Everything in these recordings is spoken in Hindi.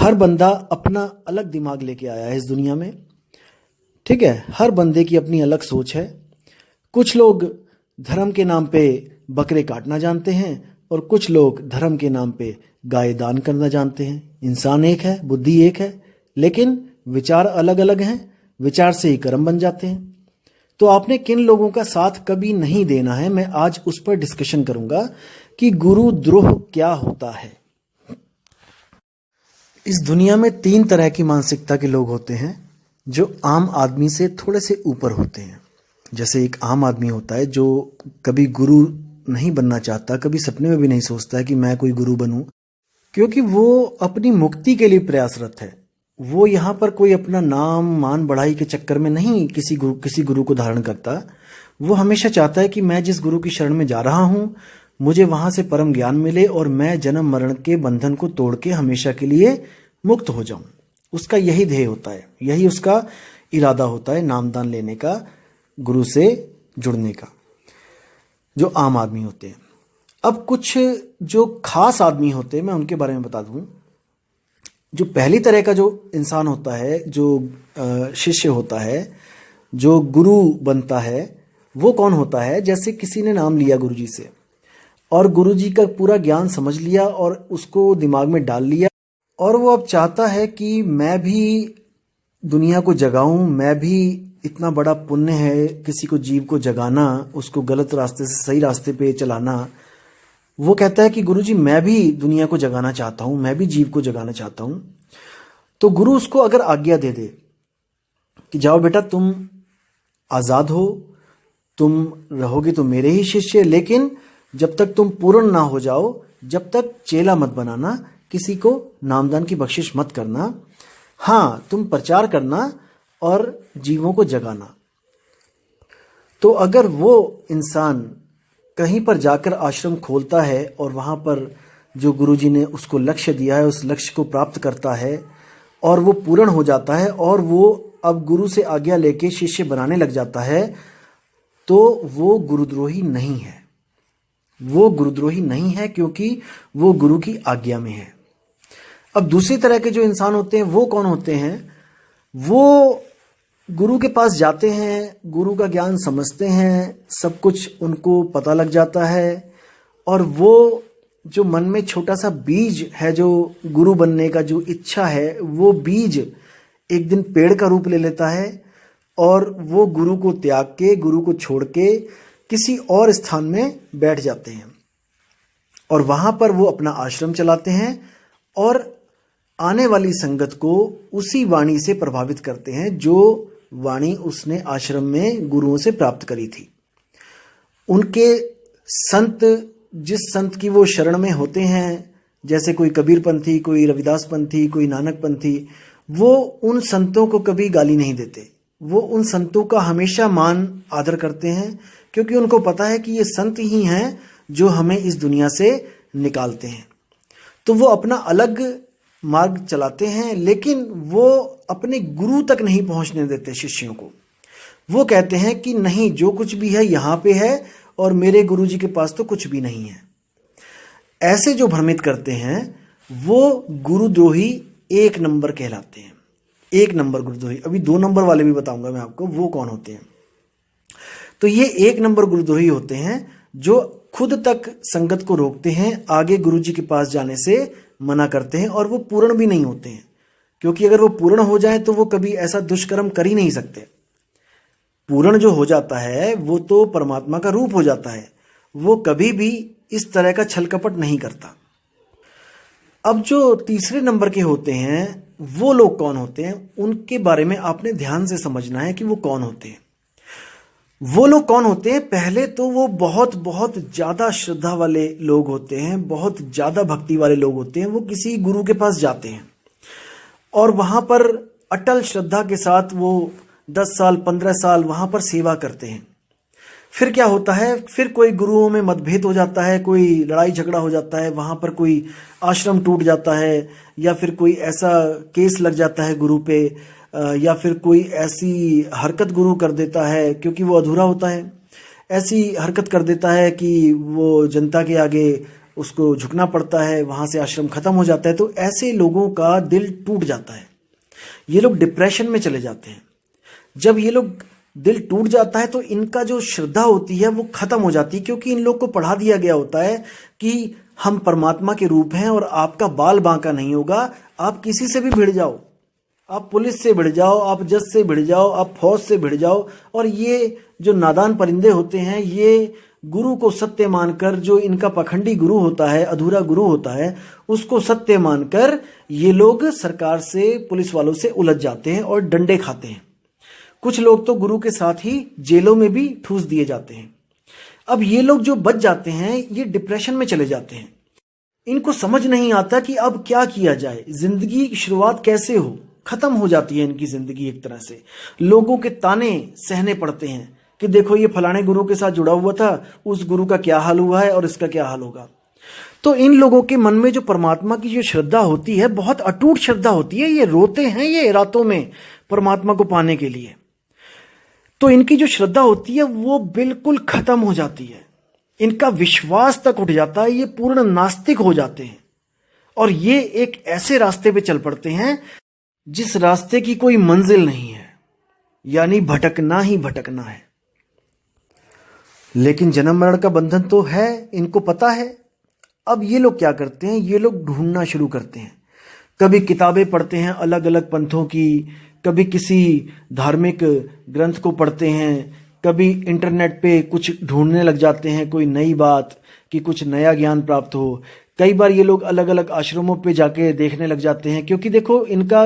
हर बंदा अपना अलग दिमाग लेके आया है इस दुनिया में। ठीक है, हर बंदे की अपनी अलग सोच है। कुछ लोग धर्म के नाम पे बकरे काटना जानते हैं और कुछ लोग धर्म के नाम पे गाय दान करना जानते हैं। इंसान एक है, बुद्धि एक है, लेकिन विचार अलग अलग हैं। विचार से ही कर्म बन जाते हैं। तो आपने किन लोगों का साथ कभी नहीं देना है, मैं आज उस पर डिस्कशन करूंगा कि गुरुद्रोह क्या होता है। इस दुनिया में 3 तरह की मानसिकता के लोग होते हैं जो आम आदमी से थोड़े से ऊपर होते हैं। जैसे एक आम आदमी होता है जो कभी गुरु नहीं बनना चाहता, कभी सपने में भी नहीं सोचता है कि मैं कोई गुरु बनूं, क्योंकि वो अपनी मुक्ति के लिए प्रयासरत है। वो यहाँ पर कोई अपना नाम मान बढ़ाई के चक्कर में नहीं किसी गुरु को धारण करता। वो हमेशा चाहता है कि मैं जिस गुरु की शरण में जा रहा हूँ, मुझे वहां से परम ज्ञान मिले और मैं जन्म मरण के बंधन को तोड़ के हमेशा के लिए मुक्त हो जाऊं। उसका यही ध्येय होता है, यही उसका इरादा होता है, नामदान लेने का, गुरु से जुड़ने का, जो आम आदमी होते हैं। अब कुछ जो खास आदमी होते हैं, मैं उनके बारे में बता दूं। जो पहली तरह का जो इंसान होता है, जो शिष्य होता है, जो गुरु बनता है, वो कौन होता है? जैसे किसी ने नाम लिया गुरुजी से और गुरुजी का पूरा ज्ञान समझ लिया और उसको दिमाग में डाल लिया, और वो अब चाहता है कि मैं भी दुनिया को जगाऊं, मैं भी, इतना बड़ा पुण्य है किसी को, जीव को जगाना, उसको गलत रास्ते से सही रास्ते पे चलाना। वो कहता है कि गुरुजी मैं भी दुनिया को जगाना चाहता हूं, मैं भी जीव को जगाना चाहता हूं। तो गुरु उसको अगर आज्ञा दे दे कि जाओ बेटा, तुम आजाद हो, तुम रहोगे तो मेरे ही शिष्य, लेकिन जब तक तुम पूर्ण ना हो जाओ, जब तक चेला मत बनाना, किसी को नामदान की बख्शिश मत करना, हाँ तुम प्रचार करना और जीवों को जगाना। तो अगर वो इंसान कहीं पर जाकर आश्रम खोलता है और वहां पर जो गुरुजी ने उसको लक्ष्य दिया है, उस लक्ष्य को प्राप्त करता है और वो पूर्ण हो जाता है और वो अब गुरु से आज्ञा लेके शिष्य बनाने लग जाता है, तो वो गुरुद्रोही नहीं है। वो गुरुद्रोही नहीं है क्योंकि वो गुरु की आज्ञा में है। अब दूसरी तरह के जो इंसान होते हैं वो कौन होते हैं? वो गुरु के पास जाते हैं, गुरु का ज्ञान समझते हैं, सब कुछ उनको पता लग जाता है, और वो जो मन में छोटा सा बीज है, जो गुरु बनने का जो इच्छा है, वो बीज एक दिन पेड़ का रूप ले लेता है और वो गुरु को त्याग के, गुरु को छोड़ के किसी और स्थान में बैठ जाते हैं और वहां पर वो अपना आश्रम चलाते हैं और आने वाली संगत को उसी वाणी से प्रभावित करते हैं जो वाणी उसने आश्रम में गुरुओं से प्राप्त करी थी। उनके संत, जिस संत की वो शरण में होते हैं, जैसे कोई कबीर पंथी, कोई रविदास पंथी, कोई नानक पंथी, वो उन संतों को कभी गाली नहीं देते। वो उन संतों का हमेशा मान आदर करते हैं क्योंकि उनको पता है कि ये संत ही हैं जो हमें इस दुनिया से निकालते हैं। तो वो अपना अलग मार्ग चलाते हैं, लेकिन वो अपने गुरु तक नहीं पहुंचने देते शिष्यों को। वो कहते हैं कि नहीं, जो कुछ भी है यहाँ पे है और मेरे गुरुजी के पास तो कुछ भी नहीं है। ऐसे जो भ्रमित करते हैं वो गुरुद्रोही 1 नंबर कहलाते हैं। 1 नंबर गुरुद्रोही। अभी 2 नंबर वाले भी बताऊंगा मैं आपको वो कौन होते हैं। तो ये 1 नंबर गुरुद्रोही होते हैं जो खुद तक संगत को रोकते हैं, आगे गुरुजी के पास जाने से मना करते हैं, और वो पूर्ण भी नहीं होते हैं क्योंकि अगर वो पूर्ण हो जाए तो वो कभी ऐसा दुष्कर्म कर ही नहीं सकते। पूर्ण जो हो जाता है वो तो परमात्मा का रूप हो जाता है, वो कभी भी इस तरह का छल कपट नहीं करता। अब जो तीसरे नंबर के होते हैं वो लोग कौन होते हैं, उनके बारे में आपने ध्यान से समझना है कि वो कौन होते हैं। वो लोग कौन होते हैं? पहले तो वो बहुत बहुत ज्यादा श्रद्धा वाले लोग होते हैं, बहुत ज्यादा भक्ति वाले लोग होते हैं। वो किसी गुरु के पास जाते हैं और वहां पर अटल श्रद्धा के साथ वो 10 साल 15 साल वहां पर सेवा करते हैं। फिर क्या होता है, फिर कोई गुरुओं में मतभेद हो जाता है, कोई लड़ाई झगड़ा हो जाता है, वहां पर कोई आश्रम टूट जाता है, या फिर कोई ऐसा केस लग जाता है गुरु पे, या फिर कोई ऐसी हरकत गुरु कर देता है क्योंकि वो अधूरा होता है, ऐसी हरकत कर देता है कि वो जनता के आगे उसको झुकना पड़ता है, वहां से आश्रम खत्म हो जाता है। तो ऐसे लोगों का दिल टूट जाता है, ये लोग डिप्रेशन में चले जाते हैं। जब ये लोग दिल टूट जाता है तो इनका जो श्रद्धा होती है वो खत्म हो जाती है, क्योंकि इन लोग को पढ़ा दिया गया होता है कि हम परमात्मा के रूप हैं और आपका बाल बांका नहीं होगा। आप किसी से भी भिड़ जाओ, आप पुलिस से भिड़ जाओ, आप जज से भिड़ जाओ, आप फौज से भिड़ जाओ। और ये जो नादान परिंदे होते हैं, ये गुरु को सत्य मानकर, जो इनका पखंडी गुरु होता है, अधूरा गुरु होता है, उसको सत्य मानकर ये लोग सरकार से, पुलिस वालों से उलझ जाते हैं और डंडे खाते हैं। कुछ लोग तो गुरु के साथ ही जेलों में भी ठूस दिए जाते हैं। अब ये लोग जो बच जाते हैं, ये डिप्रेशन में चले जाते हैं। इनको समझ नहीं आता कि अब क्या किया जाए, जिंदगी की शुरुआत कैसे हो, खत्म हो जाती है इनकी जिंदगी एक तरह से। लोगों के ताने सहने पड़ते हैं कि देखो ये फलाने गुरु के साथ जुड़ा हुआ था, उस गुरु का क्या हाल हुआ है और इसका क्या हाल होगा। तो इन लोगों के मन में जो परमात्मा की जो श्रद्धा होती है, बहुत अटूट श्रद्धा होती है। ये रोते हैं ये रातों में परमात्मा को पाने के लिए। तो इनकी जो श्रद्धा होती है वो बिल्कुल खत्म हो जाती है, इनका विश्वास तक उठ जाता है, ये पूर्ण नास्तिक हो जाते हैं। और ये एक ऐसे रास्ते पे चल पड़ते हैं जिस रास्ते की कोई मंजिल नहीं है, यानी भटकना ही भटकना है। लेकिन जन्म मरण का बंधन तो है, इनको पता है। अब ये लोग क्या करते हैं, ये लोग ढूंढना शुरू करते हैं। कभी किताबें पढ़ते हैं अलग अलग पंथों की, कभी किसी धार्मिक ग्रंथ को पढ़ते हैं, कभी इंटरनेट पे कुछ ढूंढने लग जाते हैं, कोई नई बात, कि कुछ नया ज्ञान प्राप्त हो। कई बार ये लोग अलग अलग आश्रमों पे जाके देखने लग जाते हैं, क्योंकि देखो इनका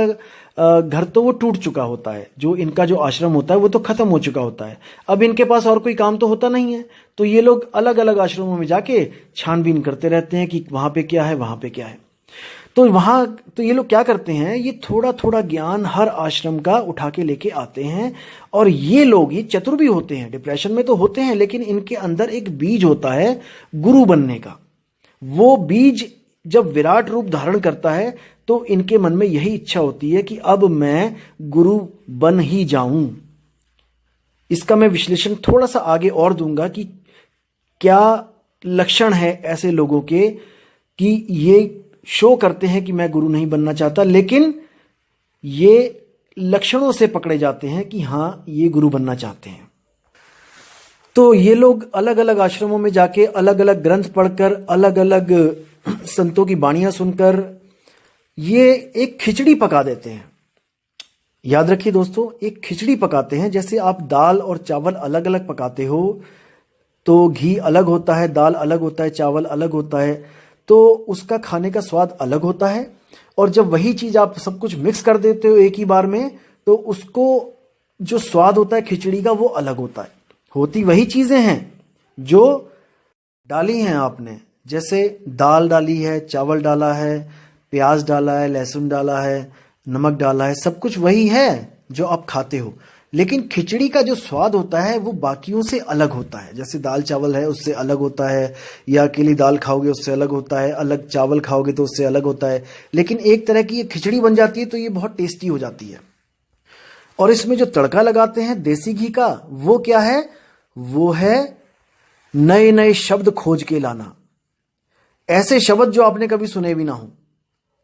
घर तो वो टूट चुका होता है, जो इनका जो आश्रम होता है वो तो खत्म हो चुका होता है। अब इनके पास और कोई काम तो होता नहीं है, तो ये लोग अलग अलग आश्रमों में जाके छानबीन करते रहते हैं कि वहां पे क्या है, वहां पे क्या है। तो ये लोग क्या करते हैं, ये थोड़ा थोड़ा ज्ञान हर आश्रम का उठा के लेके आते हैं। और ये लोग, ये चतुर भी होते हैं, डिप्रेशन में तो होते हैं, लेकिन इनके अंदर एक बीज होता है गुरु बनने का। वो बीज जब विराट रूप धारण करता है तो इनके मन में यही इच्छा होती है कि अब मैं गुरु बन ही जाऊं। इसका मैं विश्लेषण थोड़ा सा आगे और दूंगा कि क्या लक्षण है ऐसे लोगों के कि ये शो करते हैं कि मैं गुरु नहीं बनना चाहता, लेकिन ये लक्षणों से पकड़े जाते हैं कि हां ये गुरु बनना चाहते हैं। तो ये लोग अलग अलग आश्रमों में जाके अलग अलग ग्रंथ पढ़कर, अलग अलग संतों की बाणियां सुनकर ये एक खिचड़ी पका देते हैं। याद रखिए दोस्तों, एक खिचड़ी पकाते हैं। जैसे आप दाल और चावल अलग अलग पकाते हो तो घी अलग होता है, दाल अलग होता है, चावल अलग होता है, तो उसका खाने का स्वाद अलग होता है। और जब वही चीज आप सब कुछ मिक्स कर देते हो एक ही बार में, तो उसको जो स्वाद होता है खिचड़ी का वो अलग होता है। होती वही चीजें हैं जो डाली हैं आपने, जैसे दाल डाली है, चावल डाला है, प्याज डाला है, लहसुन डाला है, नमक डाला है, सब कुछ वही है जो आप खाते हो। लेकिन खिचड़ी का जो स्वाद होता है वो बाकियों से अलग होता है। जैसे दाल चावल है उससे अलग होता है, या अकेली दाल खाओगे उससे अलग होता है, अलग चावल खाओगे तो उससे अलग होता है। लेकिन एक तरह की ये खिचड़ी बन जाती है तो ये बहुत टेस्टी हो जाती है। और इसमें जो तड़का लगाते हैं देसी घी का, वो क्या है, वो है नए नए शब्द खोज के लाना। ऐसे शब्द जो आपने कभी सुने भी ना हो।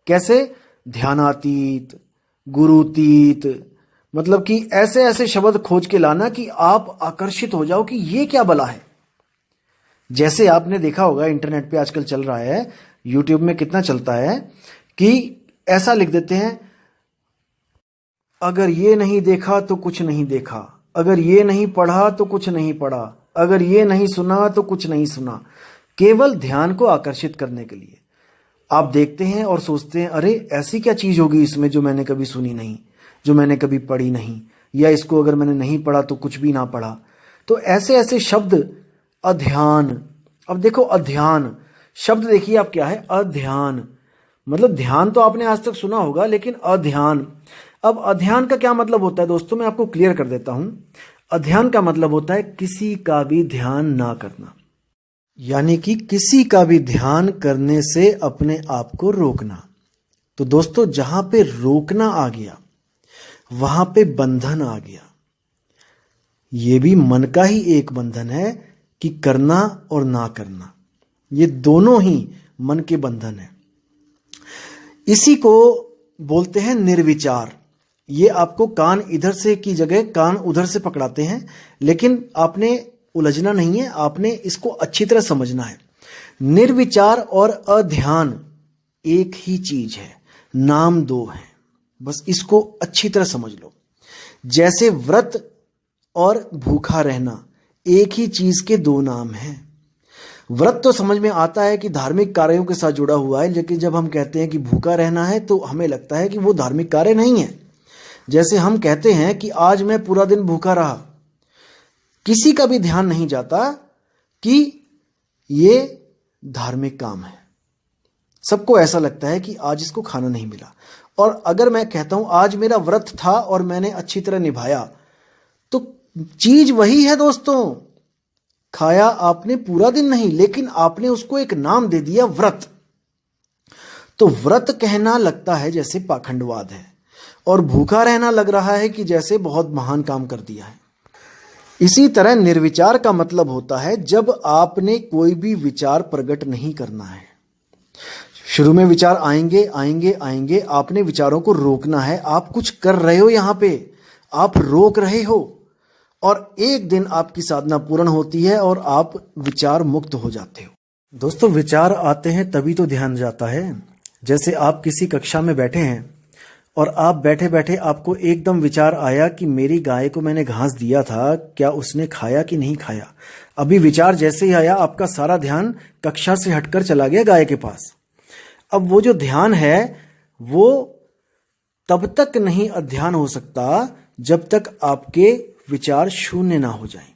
कैसे? ध्यानातीत, गुरुतीत, मतलब कि ऐसे ऐसे शब्द खोज के लाना कि आप आकर्षित हो जाओ कि ये क्या भला है। जैसे आपने देखा होगा इंटरनेट पे आजकल चल रहा है, यूट्यूब में कितना चलता है कि ऐसा लिख देते हैं, अगर ये नहीं देखा तो कुछ नहीं देखा, अगर ये नहीं पढ़ा तो कुछ नहीं पढ़ा, अगर ये नहीं सुना तो कुछ नहीं सुना। केवल ध्यान को आकर्षित करने के लिए आप देखते हैं और सोचते हैं, अरे ऐसी क्या चीज होगी इसमें जो मैंने कभी सुनी नहीं, जो मैंने कभी पढ़ी नहीं, या इसको अगर मैंने नहीं पढ़ा तो कुछ भी ना पढ़ा। तो ऐसे ऐसे शब्द, अध्यान। अब देखो अध्यान शब्द देखिए आप क्या है, अध्यान मतलब ध्यान तो आपने आज तक सुना होगा, लेकिन अध्यान। अब अध्यान का क्या मतलब होता है दोस्तों, मैं आपको क्लियर कर देता हूं। अध्यान का मतलब होता है किसी का भी ध्यान ना करना, यानी कि किसी का भी ध्यान करने से अपने आप को रोकना। तो दोस्तों जहां पे रोकना आ गया वहां पे बंधन आ गया। ये भी मन का ही एक बंधन है कि करना और ना करना। ये दोनों ही मन के बंधन है। इसी को बोलते हैं निर्विचार। ये आपको कान इधर से की जगह कान उधर से पकड़ाते हैं, लेकिन आपने उलझना नहीं है, आपने इसको अच्छी तरह समझना है। निर्विचार और अध्यान एक ही चीज है, नाम दो हैं, बस इसको अच्छी तरह समझ लो। जैसे व्रत और भूखा रहना एक ही चीज के दो नाम हैं। व्रत तो समझ में आता है कि धार्मिक कार्यों के साथ जुड़ा हुआ है, लेकिन जब हम कहते हैं कि भूखा रहना है तो हमें लगता है कि वो धार्मिक कार्य नहीं है। जैसे हम कहते हैं कि आज मैं पूरा दिन भूखा रहा, किसी का भी ध्यान नहीं जाता कि ये धार्मिक काम है। सबको ऐसा लगता है कि आज इसको खाना नहीं मिला। और अगर मैं कहता हूं आज मेरा व्रत था और मैंने अच्छी तरह निभाया, तो चीज वही है दोस्तों। खाया आपने पूरा दिन नहीं, लेकिन आपने उसको एक नाम दे दिया व्रत। तो व्रत कहना लगता है जैसे पाखंडवाद है, और भूखा रहना लग रहा है कि जैसे बहुत महान काम कर दिया है। इसी तरह निर्विचार का मतलब होता है जब आपने कोई भी विचार प्रकट नहीं करना है। शुरू में विचार आएंगे आएंगे आएंगे, आपने विचारों को रोकना है। आप कुछ कर रहे हो, यहां पे आप रोक रहे हो, और एक दिन आपकी साधना पूर्ण होती है और आप विचार मुक्त हो जाते हो। दोस्तों, विचार आते हैं तभी तो ध्यान जाता है। जैसे आप किसी कक्षा में बैठे हैं और आप बैठे बैठे आपको एकदम विचार आया कि मेरी गाय को मैंने घास दिया था, क्या उसने खाया कि नहीं खाया। अभी विचार जैसे ही आया, आपका सारा ध्यान कक्षा से हटकर चला गया गाय के पास। अब वो जो ध्यान है वो तब तक नहीं अध्ययन हो सकता जब तक आपके विचार शून्य ना हो जाएं।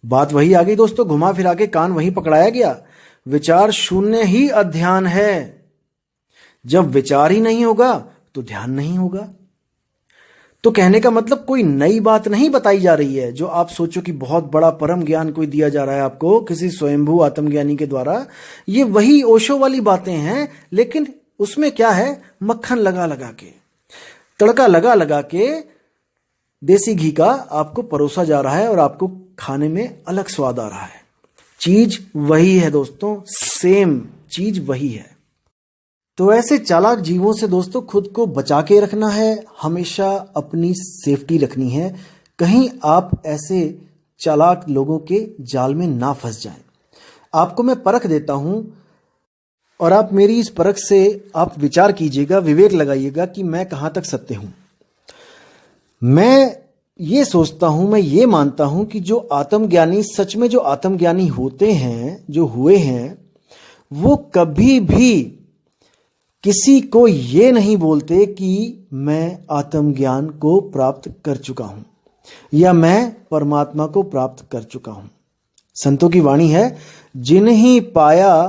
बात वही आ गई दोस्तों, घुमा फिरा के कान वहीं पकड़ाया गया। विचार शून्य ही अध्ययन है। जब विचार ही नहीं होगा तो ध्यान नहीं होगा। तो कहने का मतलब कोई नई बात नहीं बताई जा रही है जो आप सोचो कि बहुत बड़ा परम ज्ञान कोई दिया जा रहा है आपको किसी स्वयंभू आत्मज्ञानी के द्वारा। ये वही ओशो वाली बातें हैं, लेकिन उसमें क्या है, मक्खन लगा लगा के, तड़का लगा लगा के देसी घी का आपको परोसा जा रहा है और आपको खाने में अलग स्वाद आ रहा है। चीज वही है दोस्तों, सेम चीज वही है। तो ऐसे चालाक जीवों से दोस्तों खुद को बचा के रखना है, हमेशा अपनी सेफ्टी रखनी है, कहीं आप ऐसे चालाक लोगों के जाल में ना फंस जाएं। आपको मैं परख देता हूं और आप मेरी इस परख से आप विचार कीजिएगा, विवेक लगाइएगा कि मैं कहां तक सत्य हूं। मैं ये सोचता हूं, मैं ये मानता हूं कि जो आत्मज्ञानी, सच में जो आत्मज्ञानी होते हैं, जो हुए हैं, वो कभी भी किसी को ये नहीं बोलते कि मैं आत्मज्ञान को प्राप्त कर चुका हूं या मैं परमात्मा को प्राप्त कर चुका हूं। संतों की वाणी है, जिन्हीं पाया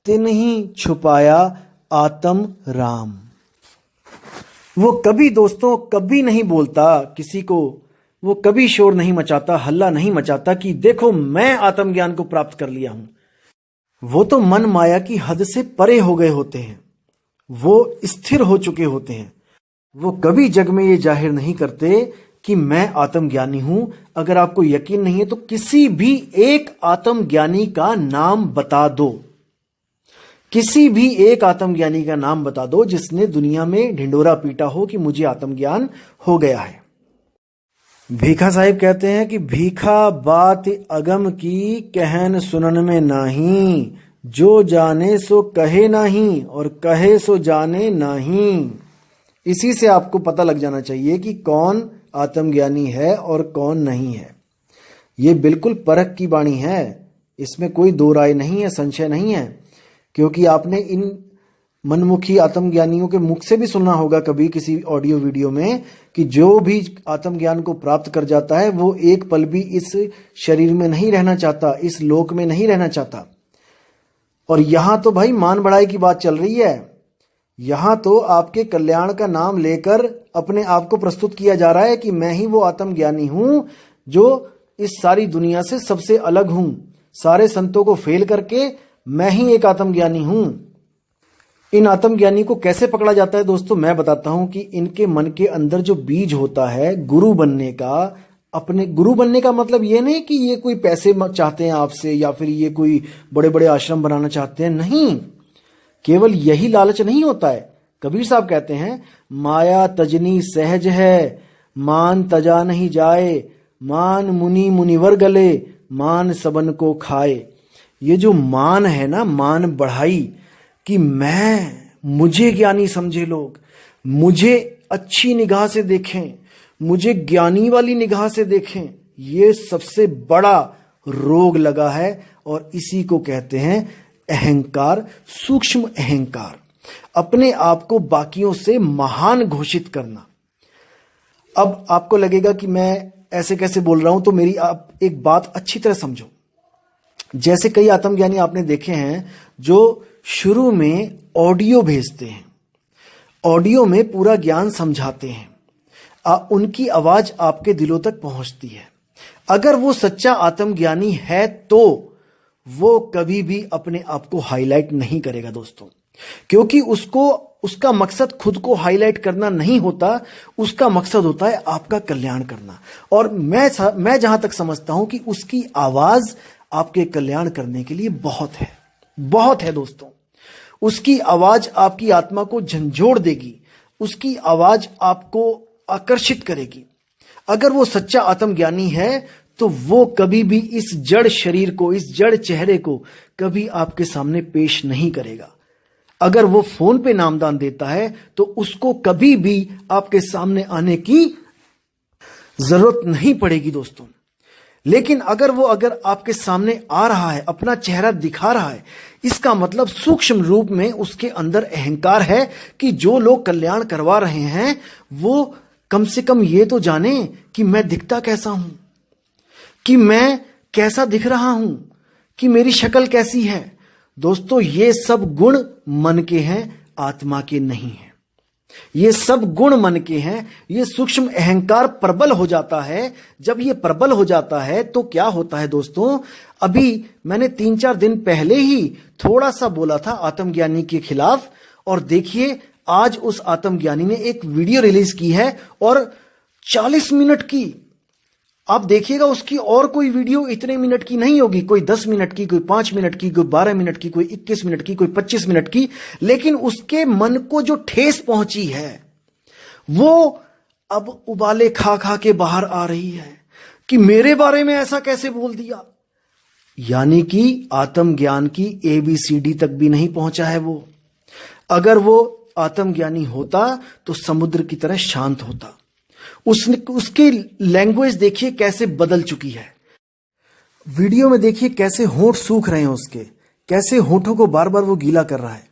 तिन्हीं छुपाया आत्म राम। वो कभी दोस्तों कभी नहीं बोलता किसी को, वो कभी शोर नहीं मचाता, हल्ला नहीं मचाता कि देखो मैं आत्मज्ञान को प्राप्त कर लिया हूं। वो तो मन माया की हद से परे हो गए होते हैं, वो स्थिर हो चुके होते हैं। वो कभी जग में ये जाहिर नहीं करते कि मैं आत्मज्ञानी हूं। अगर आपको यकीन नहीं है तो किसी भी एक आत्मज्ञानी का नाम बता दो, किसी भी एक आत्मज्ञानी का नाम बता दो जिसने दुनिया में ढिंडोरा पीटा हो कि मुझे आत्मज्ञान हो गया है। भीखा साहिब कहते हैं कि भीखा बात अगम की कहन सुनन में नाही, जो जाने सो कहे नहीं और कहे सो जाने नहीं। इसी से आपको पता लग जाना चाहिए कि कौन आत्मज्ञानी है और कौन नहीं है। ये बिल्कुल परख की वाणी है, इसमें कोई दो राय नहीं है, संशय नहीं है। क्योंकि आपने इन मनमुखी आत्मज्ञानियों के मुख से भी सुना होगा कभी किसी ऑडियो वीडियो में कि जो भी आत्मज्ञान को प्राप्त कर जाता है वो एक पल भी इस शरीर में नहीं रहना चाहता, इस लोक में नहीं रहना चाहता। और यहां तो भाई मान बढ़ाई की बात चल रही है। यहां तो आपके कल्याण का नाम लेकर अपने आप को प्रस्तुत किया जा रहा है कि मैं ही वो आत्मज्ञानी हूं जो इस सारी दुनिया से सबसे अलग हूं। सारे संतों को फेल करके मैं ही एक आत्मज्ञानी हूं। इन आत्मज्ञानी को कैसे पकड़ा जाता है दोस्तों, मैं बताता हूं कि इनके मन के अंदर जो बीज होता है गुरु बनने का, अपने गुरु बनने का मतलब ये नहीं कि ये कोई पैसे चाहते हैं आपसे या फिर ये कोई बड़े बड़े आश्रम बनाना चाहते हैं, नहीं। केवल यही लालच नहीं होता है। कबीर साहब कहते हैं, माया तजनी सहज है, मान तजा नहीं जाए, मान मुनि मुनिवर गले, मान सबन को खाए। ये जो मान है ना, मान बढ़ाई कि मुझे ज्ञानी समझे लोग, मुझे अच्छी निगाह से देखें, मुझे ज्ञानी वाली निगाह से देखें, ये सबसे बड़ा रोग लगा है और इसी को कहते हैं अहंकार, सूक्ष्म अहंकार। अपने आप को बाकियों से महान घोषित करना। अब आपको लगेगा कि मैं ऐसे कैसे बोल रहा हूं, तो मेरी आप एक बात अच्छी तरह समझो। जैसे कई आत्मज्ञानी आपने देखे हैं जो शुरू में ऑडियो भेजते हैं, ऑडियो में पूरा ज्ञान समझाते हैं, उनकी आवाज आपके दिलों तक पहुंचती है। अगर वो सच्चा आत्मज्ञानी है तो वो कभी भी अपने आप को हाईलाइट नहीं करेगा दोस्तों, क्योंकि उसका मकसद खुद को हाईलाइट करना नहीं होता, उसका मकसद होता है आपका कल्याण करना। और मैं जहां तक समझता हूं कि उसकी आवाज आपके कल्याण करने के लिए बहुत है दोस्तों। उसकी आवाज आपकी आत्मा को झंझोड़ देगी, उसकी आवाज आपको आकर्षित करेगी। अगर वो सच्चा आत्मज्ञानी है तो वो कभी भी इस जड़ शरीर को, इस जड़ चेहरे को कभी आपके सामने पेश नहीं करेगा। अगर वो फोन पे नामदान देता है तो उसको कभी भी आपके सामने आने की जरूरत नहीं पड़ेगी दोस्तों। लेकिन अगर आपके सामने आ रहा है, अपना चेहरा दिखा रहा है, इसका मतलब सूक्ष्म रूप में उसके अंदर अहंकार है कि जो लोग कल्याण करवा रहे हैं वो कम से कम ये तो जाने कि मैं दिखता कैसा हूं, कि मैं कैसा दिख रहा हूं, कि मेरी शक्ल कैसी है। दोस्तों ये सब गुण मन के हैं, आत्मा के नहीं हैं। ये सब गुण मन के हैं। ये सूक्ष्म अहंकार प्रबल हो जाता है। जब ये प्रबल हो जाता है तो क्या होता है दोस्तों, अभी मैंने 3-4 दिन पहले ही थोड़ा सा बोला था आत्मज्ञानी के खिलाफ, और देखिए आज उस आत्मज्ञानी ने एक वीडियो रिलीज की है और 40 मिनट की। आप देखिएगा उसकी और कोई वीडियो इतने मिनट की नहीं होगी, कोई 10 मिनट की, कोई 5 मिनट की, कोई 12 मिनट की, कोई 21 मिनट की, कोई 25 मिनट की। लेकिन उसके मन को जो ठेस पहुंची है वो अब उबाले खा खा के बाहर आ रही है कि मेरे बारे में ऐसा कैसे बोल दिया। यानी कि आत्मज्ञान की ABCD तक भी नहीं पहुंचा है वो। अगर वो आत्मज्ञानी होता तो समुद्र की तरह शांत होता। उसकी लैंग्वेज देखिए कैसे बदल चुकी है। वीडियो में देखिए कैसे होंठ सूख रहे हैं उसके, कैसे होंठों को बार बार वो गीला कर रहा है।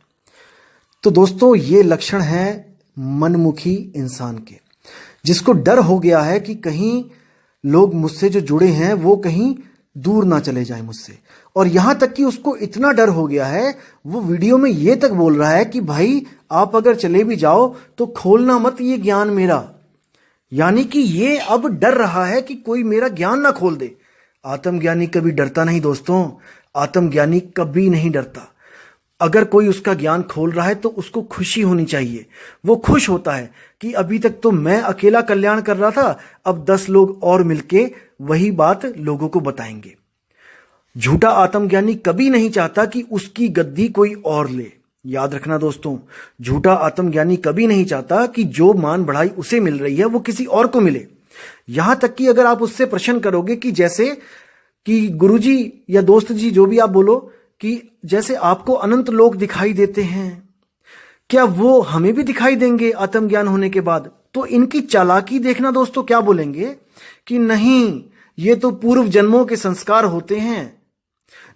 तो दोस्तों ये लक्षण है मनमुखी इंसान के, जिसको डर हो गया है कि कहीं लोग मुझसे जो जुड़े हैं वो कहीं दूर ना चले जाएं मुझसे। और यहां तक कि उसको इतना डर हो गया है, वो वीडियो में ये तक बोल रहा है कि भाई आप अगर चले भी जाओ तो खोलना मत ये ज्ञान मेरा। यानी कि ये अब डर रहा है कि कोई मेरा ज्ञान ना खोल दे। आत्मज्ञानी कभी डरता नहीं दोस्तों, आत्मज्ञानी कभी नहीं डरता। अगर कोई उसका ज्ञान खोल रहा है तो उसको खुशी होनी चाहिए। वो खुश होता है कि अभी तक तो मैं अकेला कल्याण कर रहा था, अब 10 लोग और मिलके वही बात लोगों को बताएंगे। झूठा आत्मज्ञानी कभी नहीं चाहता कि उसकी गद्दी कोई और ले। याद रखना दोस्तों, झूठा आत्मज्ञानी कभी नहीं चाहता कि जो मान बढ़ाई उसे मिल रही है वो किसी और को मिले। यहां तक कि अगर आप उससे प्रश्न करोगे कि जैसे कि गुरुजी या दोस्त जी जो भी आप बोलो, कि जैसे आपको अनंत लोक दिखाई देते हैं, क्या वो हमें भी दिखाई देंगे आत्मज्ञान होने के बाद? तो इनकी चालाकी देखना दोस्तों, क्या बोलेंगे कि नहीं, ये तो पूर्व जन्मों के संस्कार होते हैं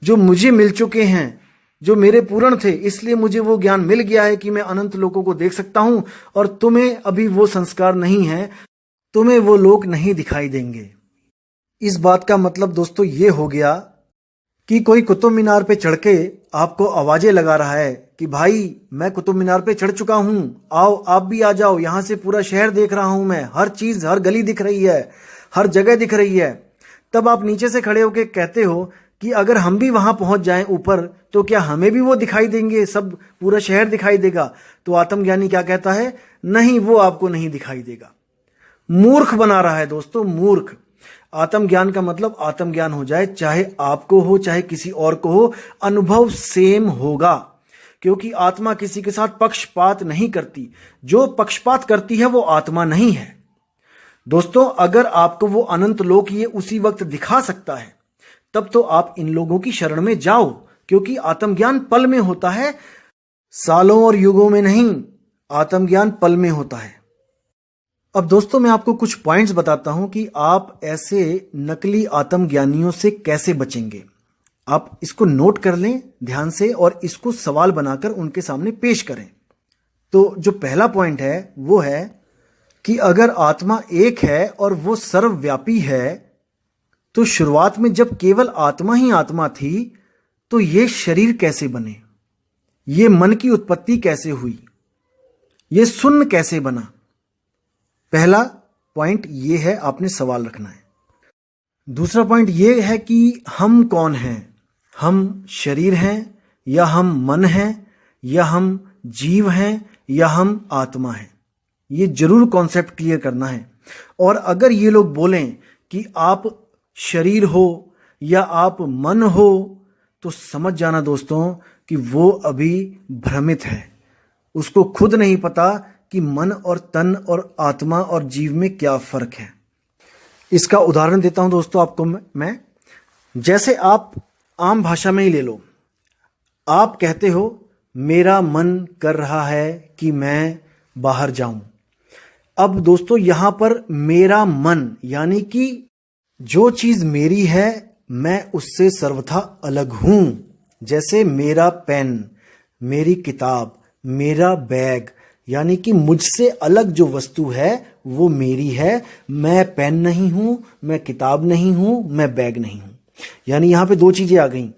जो मुझे मिल चुके हैं, जो मेरे पूर्ण थे, इसलिए मुझे वो ज्ञान मिल गया है कि मैं अनंत लोकों को देख सकता हूं, और तुम्हें अभी वो संस्कार नहीं है, तुम्हें वो लोक नहीं दिखाई देंगे। इस बात का मतलब दोस्तों ये हो गया कि कोई कुतुब मीनार पे चढ़ के आपको आवाजें लगा रहा है कि भाई मैं कुतुब मीनार पे चढ़ चुका हूं, आओ आप भी आ जाओ, यहां से पूरा शहर देख रहा हूं मैं, हर चीज, हर गली दिख रही है, हर जगह दिख रही है। तब आप नीचे से खड़े होके कहते हो कि अगर हम भी वहां पहुंच जाएं ऊपर तो क्या हमें भी वो दिखाई देंगे, सब पूरा शहर दिखाई देगा? तो आत्मज्ञानी क्या कहता है, नहीं, वो आपको नहीं दिखाई देगा। मूर्ख बना रहा है दोस्तों, मूर्ख। आत्मज्ञान का मतलब आत्मज्ञान हो जाए, चाहे आपको हो चाहे किसी और को हो, अनुभव सेम होगा, क्योंकि आत्मा किसी के साथ पक्षपात नहीं करती। जो पक्षपात करती है वो आत्मा नहीं है। दोस्तों, अगर आपको वो अनंत लोक ये उसी वक्त दिखा सकता है, तब तो आप इन लोगों की शरण में जाओ, क्योंकि आत्मज्ञान पल में होता है, सालों और युगों में नहीं। आत्मज्ञान पल में होता है। अब दोस्तों, मैं आपको कुछ पॉइंट्स बताता हूं कि आप ऐसे नकली आत्मज्ञानियों से कैसे बचेंगे। आप इसको नोट कर लें ध्यान से और इसको सवाल बनाकर उनके सामने पेश करें। तो जो पहला पॉइंट है वो है कि अगर आत्मा एक है और वो सर्वव्यापी है, तो शुरुआत में जब केवल आत्मा ही आत्मा थी, तो ये शरीर कैसे बने, ये मन की उत्पत्ति कैसे हुई, ये शून्य कैसे बना। पहला पॉइंट ये है, आपने सवाल रखना है। दूसरा पॉइंट ये है कि हम कौन हैं, हम शरीर हैं या हम मन हैं या हम जीव हैं या हम आत्मा हैं। ये जरूर कॉन्सेप्ट क्लियर करना है। और अगर ये लोग बोलें कि आप शरीर हो या आप मन हो, तो समझ जाना दोस्तों कि वो अभी भ्रमित है। उसको खुद नहीं पता कि मन और तन और आत्मा और जीव में क्या फर्क है। इसका उदाहरण देता हूं दोस्तों आपको मैं। जैसे आप आम भाषा में ही ले लो, आप कहते हो मेरा मन कर रहा है कि मैं बाहर जाऊं। अब दोस्तों, यहां पर मेरा मन यानी कि जो चीज मेरी है मैं उससे सर्वथा अलग हूं। जैसे मेरा पेन, मेरी किताब, मेरा बैग, यानी कि मुझसे अलग जो वस्तु है वो मेरी है। मैं पेन नहीं हूं, मैं किताब नहीं हूं, मैं बैग नहीं हूं। यानी यहां पे दो चीजें आ गई,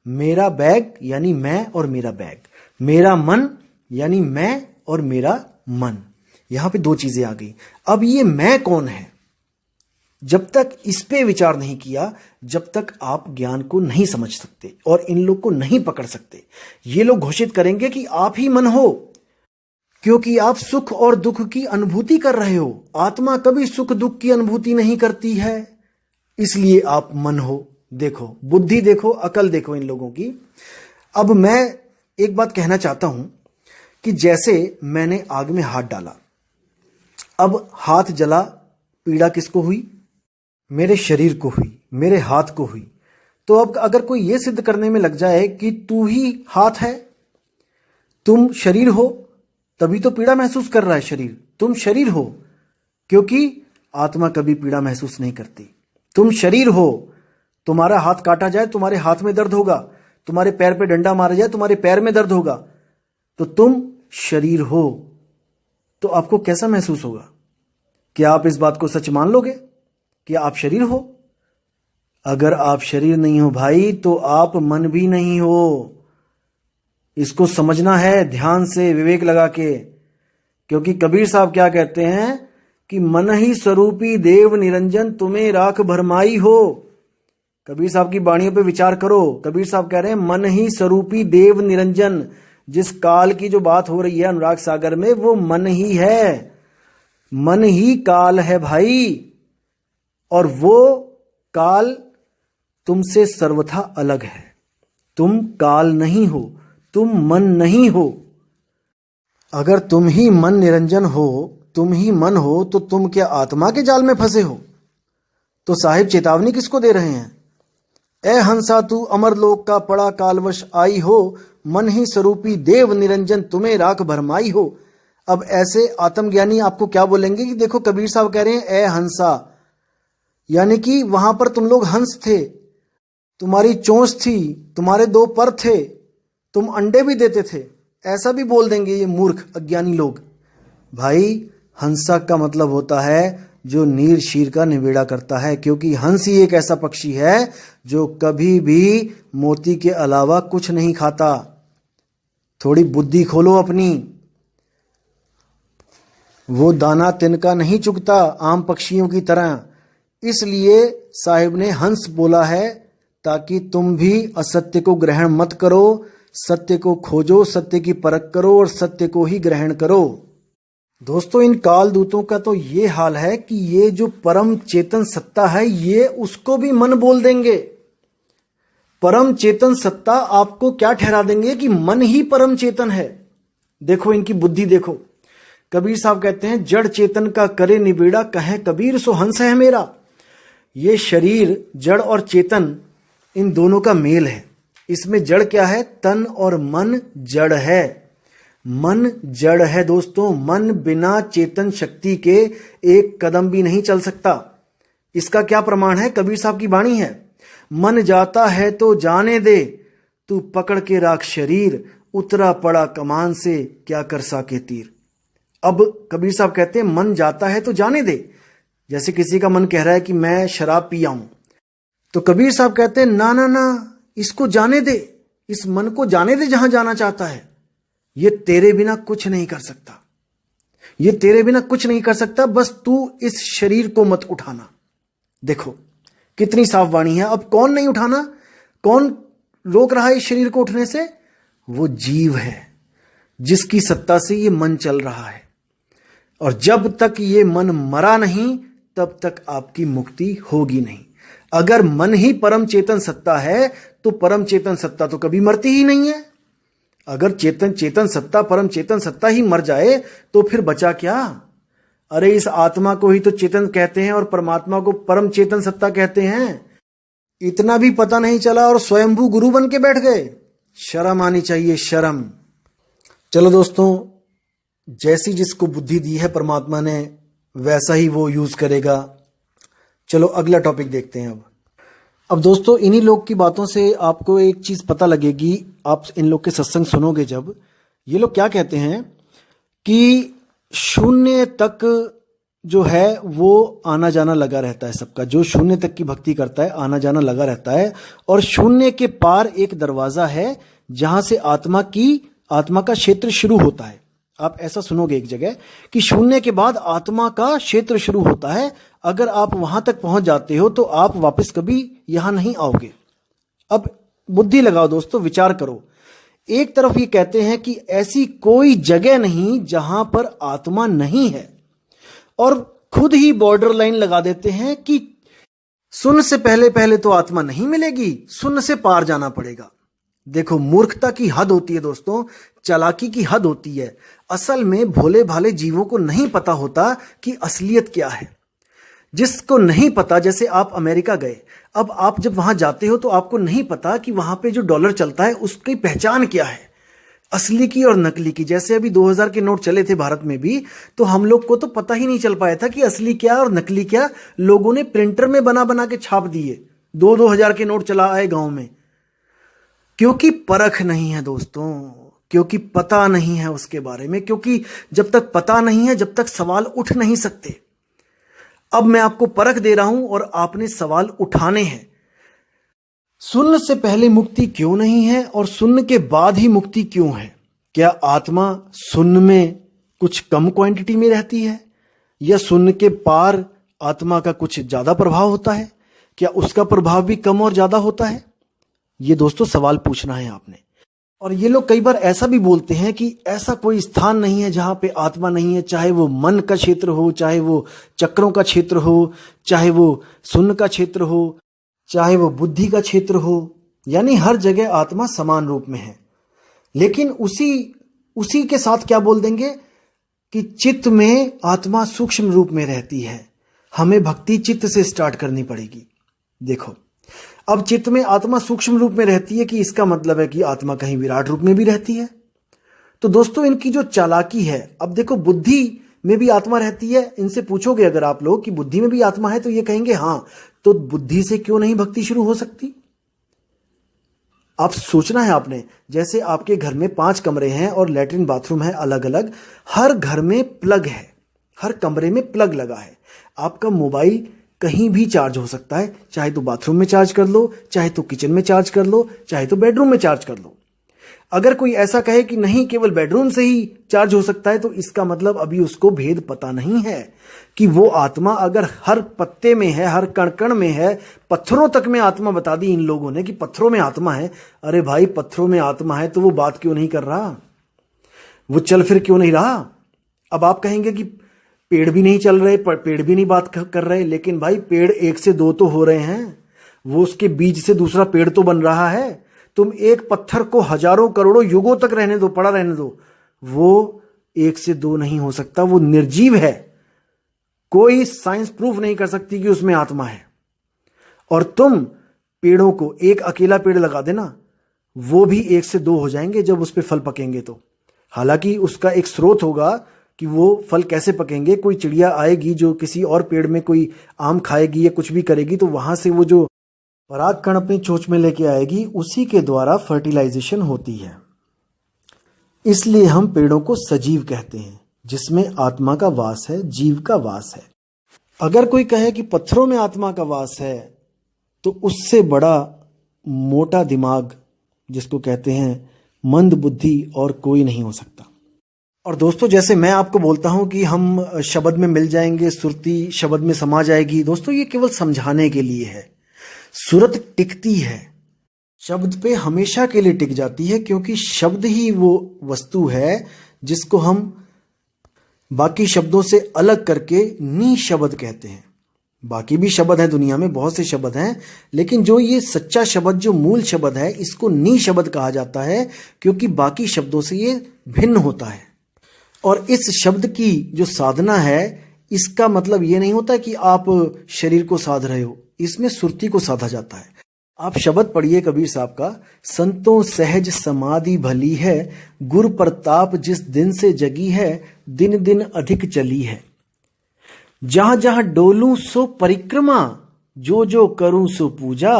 मेरा बैग यानी मैं और मेरा बैग, मेरा मन यानी मैं और मेरा मन। यहां पे दो चीजें आ गई। अब ये मैं कौन है, जब तक इस पे विचार नहीं किया, जब तक आप ज्ञान को नहीं समझ सकते और इन लोग को नहीं पकड़ सकते। ये लोग घोषित करेंगे कि आप ही मन हो, क्योंकि आप सुख और दुख की अनुभूति कर रहे हो। आत्मा कभी सुख दुख की अनुभूति नहीं करती है, इसलिए आप मन हो। देखो, बुद्धि देखो, अकल देखो इन लोगों की। अब मैं एक बात कहना चाहता हूं कि जैसे मैंने आग में हाथ डाला, अब हाथ जला, पीड़ा किसको हुई? मेरे शरीर को हुई, मेरे हाथ को हुई। तो अब अगर कोई यह सिद्ध करने में लग जाए कि तू ही हाथ है, तुम शरीर हो, तभी तो पीड़ा महसूस कर रहा है शरीर, तुम शरीर हो, क्योंकि आत्मा कभी पीड़ा महसूस नहीं करती। तुम शरीर हो, तुम्हारा हाथ काटा जाए तुम्हारे हाथ में दर्द होगा, तुम्हारे पैर पे डंडा मारा जाए तुम्हारे पैर में दर्द होगा। तो तुम शरीर हो, तो आपको कैसा महसूस होगा? क्या आप इस बात को सच मान लोगे कि आप शरीर हो? अगर आप शरीर नहीं हो भाई, तो आप मन भी नहीं हो। इसको समझना है ध्यान से, विवेक लगा के। क्योंकि कबीर साहब क्या कहते हैं कि मन ही स्वरूपी देव निरंजन तुम्हें राख भरमाई हो। कबीर साहब की वाणियों पे विचार करो। कबीर साहब कह रहे हैं मन ही स्वरूपी देव निरंजन। जिस काल की जो बात हो रही है अनुराग सागर में, वो मन ही है, मन ही काल है भाई। और वो काल तुमसे सर्वथा अलग है। तुम काल नहीं हो, तुम मन नहीं हो। अगर तुम ही मन निरंजन हो, तुम ही मन हो, तो तुम क्या आत्मा के जाल में फंसे हो? तो साहिब चेतावनी किसको दे रहे हैं? ए हंसा तू अमरलोक का पड़ा कालवश आई हो, मन ही स्वरूपी देव निरंजन तुम्हें राख भरमाई हो। अब ऐसे आत्मज्ञानी आपको क्या बोलेंगे कि देखो कबीर साहब कह रहे हैं ए हंसा, यानी कि वहां पर तुम लोग हंस थे, तुम्हारी चोंच थी, तुम्हारे दो पर थे, तुम अंडे भी देते थे। ऐसा भी बोल देंगे ये मूर्ख अज्ञानी लोग। भाई, हंसा का मतलब होता है जो नीर शीर का निबेड़ा करता है, क्योंकि हंस ही एक ऐसा पक्षी है जो कभी भी मोती के अलावा कुछ नहीं खाता। थोड़ी बुद्धि खोलो अपनी। वो दाना तिनका नहीं चुगता आम पक्षियों की तरह। इसलिए साहिब ने हंस बोला है, ताकि तुम भी असत्य को ग्रहण मत करो, सत्य को खोजो, सत्य की परख करो और सत्य को ही ग्रहण करो। दोस्तों, इन काल दूतों का तो ये हाल है कि ये जो परम चेतन सत्ता है, ये उसको भी मन बोल देंगे। परम चेतन सत्ता आपको क्या ठहरा देंगे कि मन ही परम चेतन है। देखो इनकी बुद्धि देखो। कबीर साहब कहते हैं, जड़ चेतन का करे निबेड़ा, कहे कबीर सो हंस है मेरा। ये शरीर, जड़ और चेतन, इन दोनों का मेल है। इसमें जड़ क्या है? तन और मन जड़ है। मन जड़ है दोस्तों। मन बिना चेतन शक्ति के एक कदम भी नहीं चल सकता। इसका क्या प्रमाण है? कबीर साहब की वाणी है, मन जाता है तो जाने दे, तू पकड़ के राख शरीर, उतरा पड़ा कमान से, क्या कर साके तीर। अब कबीर साहब कहते हैं, मन जाता है तो जाने दे। जैसे किसी का मन कह रहा है कि मैं शराब पी आऊं, तो कबीर साहब कहते हैं, ना ना ना, इसको जाने दे, इस मन को जाने दे जहां जाना चाहता है। ये तेरे बिना कुछ नहीं कर सकता, ये तेरे बिना कुछ नहीं कर सकता, बस तू इस शरीर को मत उठाना। देखो कितनी साफ वाणी है। अब कौन नहीं उठाना? कौन रोक रहा है इस शरीर को उठने से? वो जीव है, जिसकी सत्ता से ये मन चल रहा है। और जब तक ये मन मरा नहीं, तब तक आपकी मुक्ति होगी नहीं। अगर मन ही परम चेतन सत्ता है, तो परम चेतन सत्ता तो कभी मरती ही नहीं है। अगर चेतन सत्ता, परम चेतन सत्ता ही मर जाए, तो फिर बचा क्या? अरे इस आत्मा को ही तो चेतन कहते हैं और परमात्मा को परम चेतन सत्ता कहते हैं। इतना भी पता नहीं चला और स्वयंभू गुरु बन के बैठ गए। शर्म आनी चाहिए, शर्म। चलो दोस्तों, जैसी जिसको बुद्धि दी है परमात्मा ने, वैसा ही वो यूज करेगा। चलो अगला टॉपिक देखते हैं। अब दोस्तों, इन्हीं लोग की बातों से आपको एक चीज पता लगेगी। आप इन लोग के सत्संग सुनोगे जब, ये लोग क्या कहते हैं कि शून्य तक जो है वो आना जाना लगा रहता है सबका। जो शून्य तक की भक्ति करता है, आना जाना लगा रहता है। और शून्य के पार एक दरवाजा है जहां से आत्मा का क्षेत्र शुरू होता है। आप ऐसा सुनोगे एक जगह कि शून्य के बाद आत्मा का क्षेत्र शुरू होता है। अगर आप वहां तक पहुंच जाते हो तो आप वापस कभी यहां नहीं आओगे। अब बुद्धि लगाओ दोस्तों, विचार करो। एक तरफ ये कहते हैं कि ऐसी कोई जगह नहीं जहां पर आत्मा नहीं है, और खुद ही बॉर्डर लाइन लगा देते हैं कि शून्य से पहले तो आत्मा नहीं मिलेगी, शून्य से पार जाना पड़ेगा। देखो, मूर्खता की हद होती है दोस्तों, चालाकी की हद होती है। असल में भोले भाले जीवों को नहीं पता होता कि असलियत क्या है। जिसको नहीं पता, जैसे आप अमेरिका गए, अब आप जब वहां जाते हो तो आपको नहीं पता कि वहां पे जो डॉलर चलता है उसकी पहचान क्या है, असली की और नकली की। जैसे अभी 2000 के नोट चले थे भारत में भी, तो हम लोग को तो पता ही नहीं चल पाया था कि असली क्या और नकली क्या। लोगों ने प्रिंटर में बना बना के छाप दिए। 2-2 हजार के नोट चला आए गांव में, क्योंकि परख नहीं है दोस्तों, क्योंकि पता नहीं है उसके बारे में। क्योंकि जब तक पता नहीं है, जब तक सवाल उठ नहीं सकते। अब मैं आपको परख दे रहा हूं और आपने सवाल उठाने हैं। शून्य से पहले मुक्ति क्यों नहीं है और शून्य के बाद ही मुक्ति क्यों है? क्या आत्मा शून्य में कुछ कम क्वांटिटी में रहती है, या शून्य के पार आत्मा का कुछ ज्यादा प्रभाव होता है? क्या उसका प्रभाव भी कम और ज्यादा होता है? ये दोस्तों सवाल पूछना है आपने। और ये लोग कई बार ऐसा भी बोलते हैं कि ऐसा कोई स्थान नहीं है जहां पे आत्मा नहीं है, चाहे वो मन का क्षेत्र हो, चाहे वो चक्रों का क्षेत्र हो, चाहे वो शून्य का क्षेत्र हो, चाहे वो बुद्धि का क्षेत्र हो। यानी हर जगह आत्मा समान रूप में है। लेकिन उसी के साथ क्या बोल देंगे कि चित्त में आत्मा सूक्ष्म रूप में रहती है, हमें भक्ति चित्त से स्टार्ट करनी पड़ेगी। देखो, अब चित्त में आत्मा सूक्ष्म रूप में रहती है कि इसका मतलब है कि आत्मा कहीं विराट रूप में भी रहती है। तो दोस्तों, इनकी जो चालाकी है, अब देखो, बुद्धि में भी आत्मा रहती है। इनसे पूछोगे अगर आप लोग कि बुद्धि में भी आत्मा है, तो ये कहेंगे हाँ। तो बुद्धि से क्यों नहीं भक्ति शुरू हो सकती? आप सोचना है आपने। जैसे आपके घर में 5 कमरे हैं और लैट्रिन बाथरूम है अलग अलग, हर घर में प्लग है, हर कमरे में प्लग लगा है। आपका मोबाइल कहीं भी चार्ज हो सकता है, चाहे तो बाथरूम में चार्ज कर लो, चाहे तो किचन में चार्ज कर लो, चाहे तो बेडरूम में चार्ज कर लो। अगर कोई ऐसा कहे कि नहीं केवल बेडरूम से ही चार्ज हो सकता है, तो इसका मतलब अभी उसको भेद पता नहीं है कि वो आत्मा अगर हर पत्ते में है, हर कण कण में है, पत्थरों तक में आत्मा बता दी इन लोगों ने कि पत्थरों में आत्मा है। अरे भाई, पत्थरों में आत्मा है तो वो बात क्यों नहीं कर रहा? वो चल फिर क्यों नहीं रहा? अब आप कहेंगे कि पेड़ भी नहीं चल रहे, पेड़ भी नहीं बात कर रहे, लेकिन भाई पेड़ 1 से 2 तो हो रहे हैं, वो उसके बीज से दूसरा पेड़ तो बन रहा है। तुम एक पत्थर को हजारों करोड़ों युगों तक रहने दो, पड़ा रहने दो, वो 1 से 2 नहीं हो सकता, वो निर्जीव है। कोई साइंस प्रूफ नहीं कर सकती कि उसमें आत्मा है। और तुम पेड़ों को, एक अकेला पेड़ लगा देना, वो भी 1 से 2 हो जाएंगे जब उस पर फल पकेंगे तो। हालांकि उसका एक स्रोत होगा कि वो फल कैसे पकेंगे, कोई चिड़िया आएगी जो किसी और पेड़ में कोई आम खाएगी या कुछ भी करेगी, तो वहां से वो जो पराग कण अपनी चोंच में लेके आएगी, उसी के द्वारा फर्टिलाइजेशन होती है। इसलिए हम पेड़ों को सजीव कहते हैं, जिसमें आत्मा का वास है, जीव का वास है। अगर कोई कहे कि पत्थरों में आत्मा का वास है, तो उससे बड़ा मोटा दिमाग, जिसको कहते हैं मंद बुद्धि, और कोई नहीं हो सकता। और दोस्तों, जैसे मैं आपको बोलता हूं कि हम शब्द में मिल जाएंगे, सुरती शब्द में समा जाएगी, दोस्तों ये केवल समझाने के लिए है। सूरत टिकती है, शब्द पे हमेशा के लिए टिक जाती है, क्योंकि शब्द ही वो वस्तु है जिसको हम बाकी शब्दों से अलग करके नी शब्द कहते हैं। बाकी भी शब्द हैं दुनिया में, बहुत से शब्द हैं, लेकिन जो ये सच्चा शब्द, जो मूल शब्द है, इसको नी शब्द कहा जाता है, क्योंकि बाकी शब्दों से ये भिन्न होता है। और इस शब्द की जो साधना है, इसका मतलब ये नहीं होता कि आप शरीर को साध रहे हो, इसमें सुरती को साधा जाता है। आप शब्द पढ़िए कबीर साहब का, संतों सहज समाधि भली है, गुर प्रताप जिस दिन से जगी है, दिन दिन अधिक चली है। जहां जहां डोलूं सो परिक्रमा, जो जो करूं सो पूजा,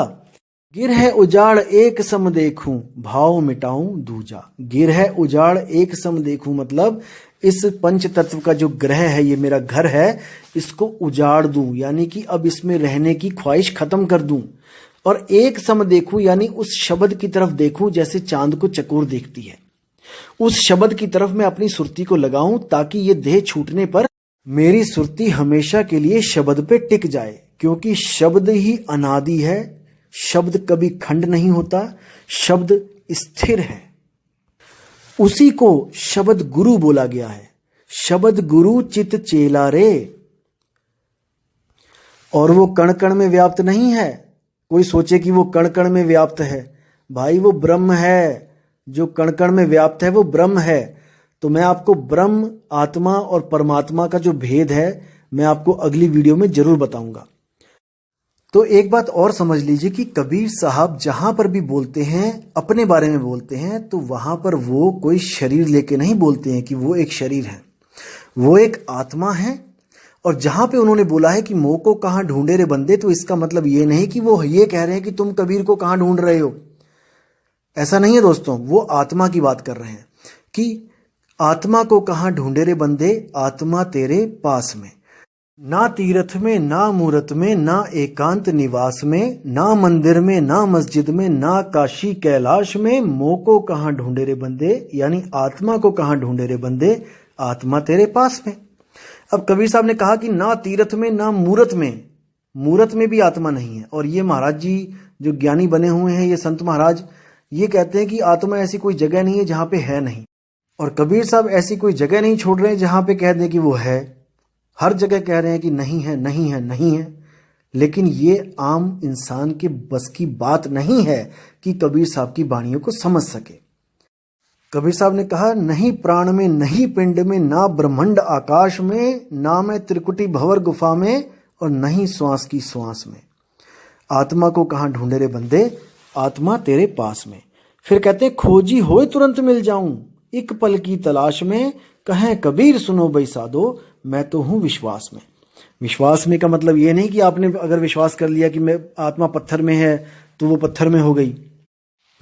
गिर है उजाड़ एक सम देखूं, भाव मिटाऊं दूजा। गिर है उजाड़ एक सम देखूं मतलब इस पंच तत्व का जो ग्रह है, ये मेरा घर है, इसको उजाड़ दूं, यानी कि अब इसमें रहने की ख्वाहिश खत्म कर दूं। और एक सम देखूं यानी उस शब्द की तरफ देखूं जैसे चांद को चकोर देखती है। उस शब्द की तरफ मैं अपनी सुरती को लगाऊं, ताकि ये देह छूटने पर मेरी सुरती हमेशा के लिए शब्द पे टिक जाए, क्योंकि शब्द ही अनादि है, शब्द कभी खंड नहीं होता, शब्द स्थिर है। उसी को शब्द गुरु बोला गया है। शब्द गुरु चित चेला रे। और वो कण कण में व्याप्त नहीं है। कोई सोचे कि वो कण कण में व्याप्त है, भाई वो ब्रह्म है। जो कण कण में व्याप्त है वो ब्रह्म है। तो मैं आपको ब्रह्म, आत्मा और परमात्मा का जो भेद है, मैं आपको अगली वीडियो में जरूर बताऊंगा। तो एक बात और समझ लीजिए कि कबीर साहब जहां पर भी बोलते हैं, अपने बारे में बोलते हैं, तो वहां पर वो कोई शरीर लेके नहीं बोलते हैं कि वो एक शरीर है, वो एक आत्मा है। और जहां पे उन्होंने बोला है कि मोह को कहां ढूंढे रे बंदे, तो इसका मतलब ये नहीं कि वो ये कह रहे हैं कि तुम कबीर को कहां ढूंढ रहे हो, ऐसा नहीं है दोस्तों। वो आत्मा की बात कर रहे हैं कि आत्मा को कहां ढूंढे रे बंदे, आत्मा तेरे पास में। ना तीर्थ में, ना मूरत में, ना एकांत निवास में, ना मंदिर में, ना मस्जिद में, ना काशी कैलाश में, मोह को कहां ढूंढे रे बंदे, यानी आत्मा को कहां ढूंढे रे बंदे, आत्मा तेरे पास में। अब कबीर साहब ने कहा कि ना तीर्थ में, ना मूरत में, मूरत में भी आत्मा नहीं है। और ये महाराज जी जो ज्ञानी बने हुए हैं, ये संत महाराज, ये कहते हैं कि आत्मा ऐसी कोई जगह नहीं है जहां पे है नहीं। और कबीर साहब ऐसी कोई जगह नहीं छोड़ रहे हैं जहां पे कह दें कि वो है। हर जगह कह रहे हैं कि नहीं है, नहीं है, नहीं है। लेकिन ये आम इंसान के बस की बात नहीं है कि कबीर साहब की वाणियों को समझ सके। कबीर साहब ने कहा, नहीं प्राण में, नहीं पिंड में, ना ब्रह्मांड आकाश में, ना मैं त्रिकुटी भंवर गुफा में, और नहीं श्वास की श्वास में। आत्मा को कहां ढूंढे रे बंदे, आत्मा तेरे पास में। फिर कहते हैं, खोजी होए तुरंत मिल जाऊं, एक पल की तलाश में, कहें कबीर सुनो बई साधो, मैं तो हूं विश्वास में। विश्वास में का मतलब ये नहीं कि आपने अगर विश्वास कर लिया कि मैं आत्मा पत्थर में है तो वो पत्थर में हो गई।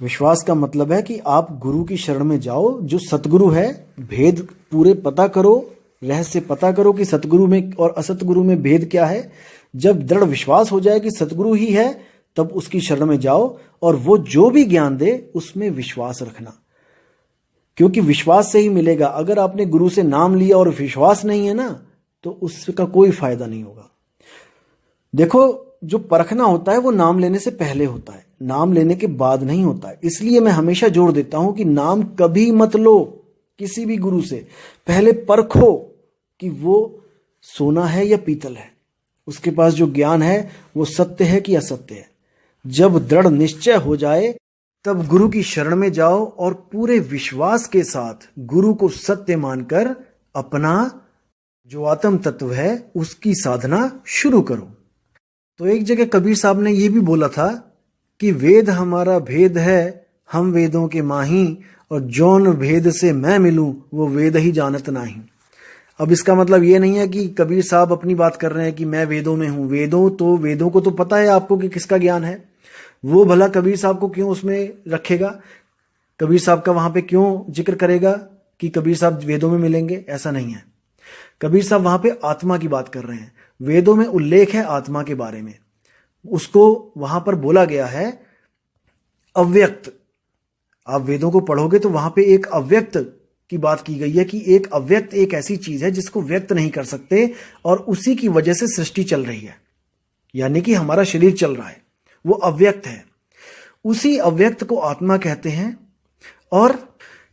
विश्वास का मतलब है कि आप गुरु की शरण में जाओ, जो सतगुरु है। भेद पूरे पता करो, रहस्य पता करो कि सतगुरु में और असतगुरु में भेद क्या है। जब दृढ़ विश्वास हो जाए कि सतगुरु ही है, तब उसकी शरण में जाओ, और वो जो भी ज्ञान दे उसमें विश्वास रखना, क्योंकि विश्वास से ही मिलेगा। अगर आपने गुरु से नाम लिया और विश्वास नहीं है ना, तो उसका कोई फायदा नहीं होगा। देखो, जो परखना होता है वो नाम लेने से पहले होता है, नाम लेने के बाद नहीं होता है। इसलिए मैं हमेशा जोर देता हूं कि नाम कभी मत लो किसी भी गुरु से, पहले परखो कि वो सोना है या पीतल है, उसके पास जो ज्ञान है वो सत्य है कि असत्य है। जब दृढ़ निश्चय हो जाए तब गुरु की शरण में जाओ और पूरे विश्वास के साथ गुरु को सत्य मानकर अपना जो आत्म तत्व है उसकी साधना शुरू करो। तो एक जगह कबीर साहब ने ये भी बोला था कि वेद हमारा भेद है, हम वेदों के माही, और जौन भेद से मैं मिलूं वो वेद ही जानत नाही। अब इसका मतलब ये नहीं है कि कबीर साहब अपनी बात कर रहे हैं कि मैं वेदों में हूं। वेदों को तो पता है आपको कि किसका ज्ञान है, वो भला कबीर साहब को क्यों उसमें रखेगा, कबीर साहब का वहां पे क्यों जिक्र करेगा कि कबीर साहब वेदों में मिलेंगे, ऐसा नहीं है। कबीर साहब वहां पे आत्मा की बात कर रहे हैं। वेदों में उल्लेख है आत्मा के बारे में, उसको वहां पर बोला गया है अव्यक्त। आप वेदों को पढ़ोगे तो वहां पे एक अव्यक्त की बात की गई है कि एक अव्यक्त एक ऐसी चीज है जिसको व्यक्त नहीं कर सकते, और उसी की वजह से सृष्टि चल रही है, यानी कि हमारा शरीर चल रहा है, वो अव्यक्त है। उसी अव्यक्त को आत्मा कहते हैं। और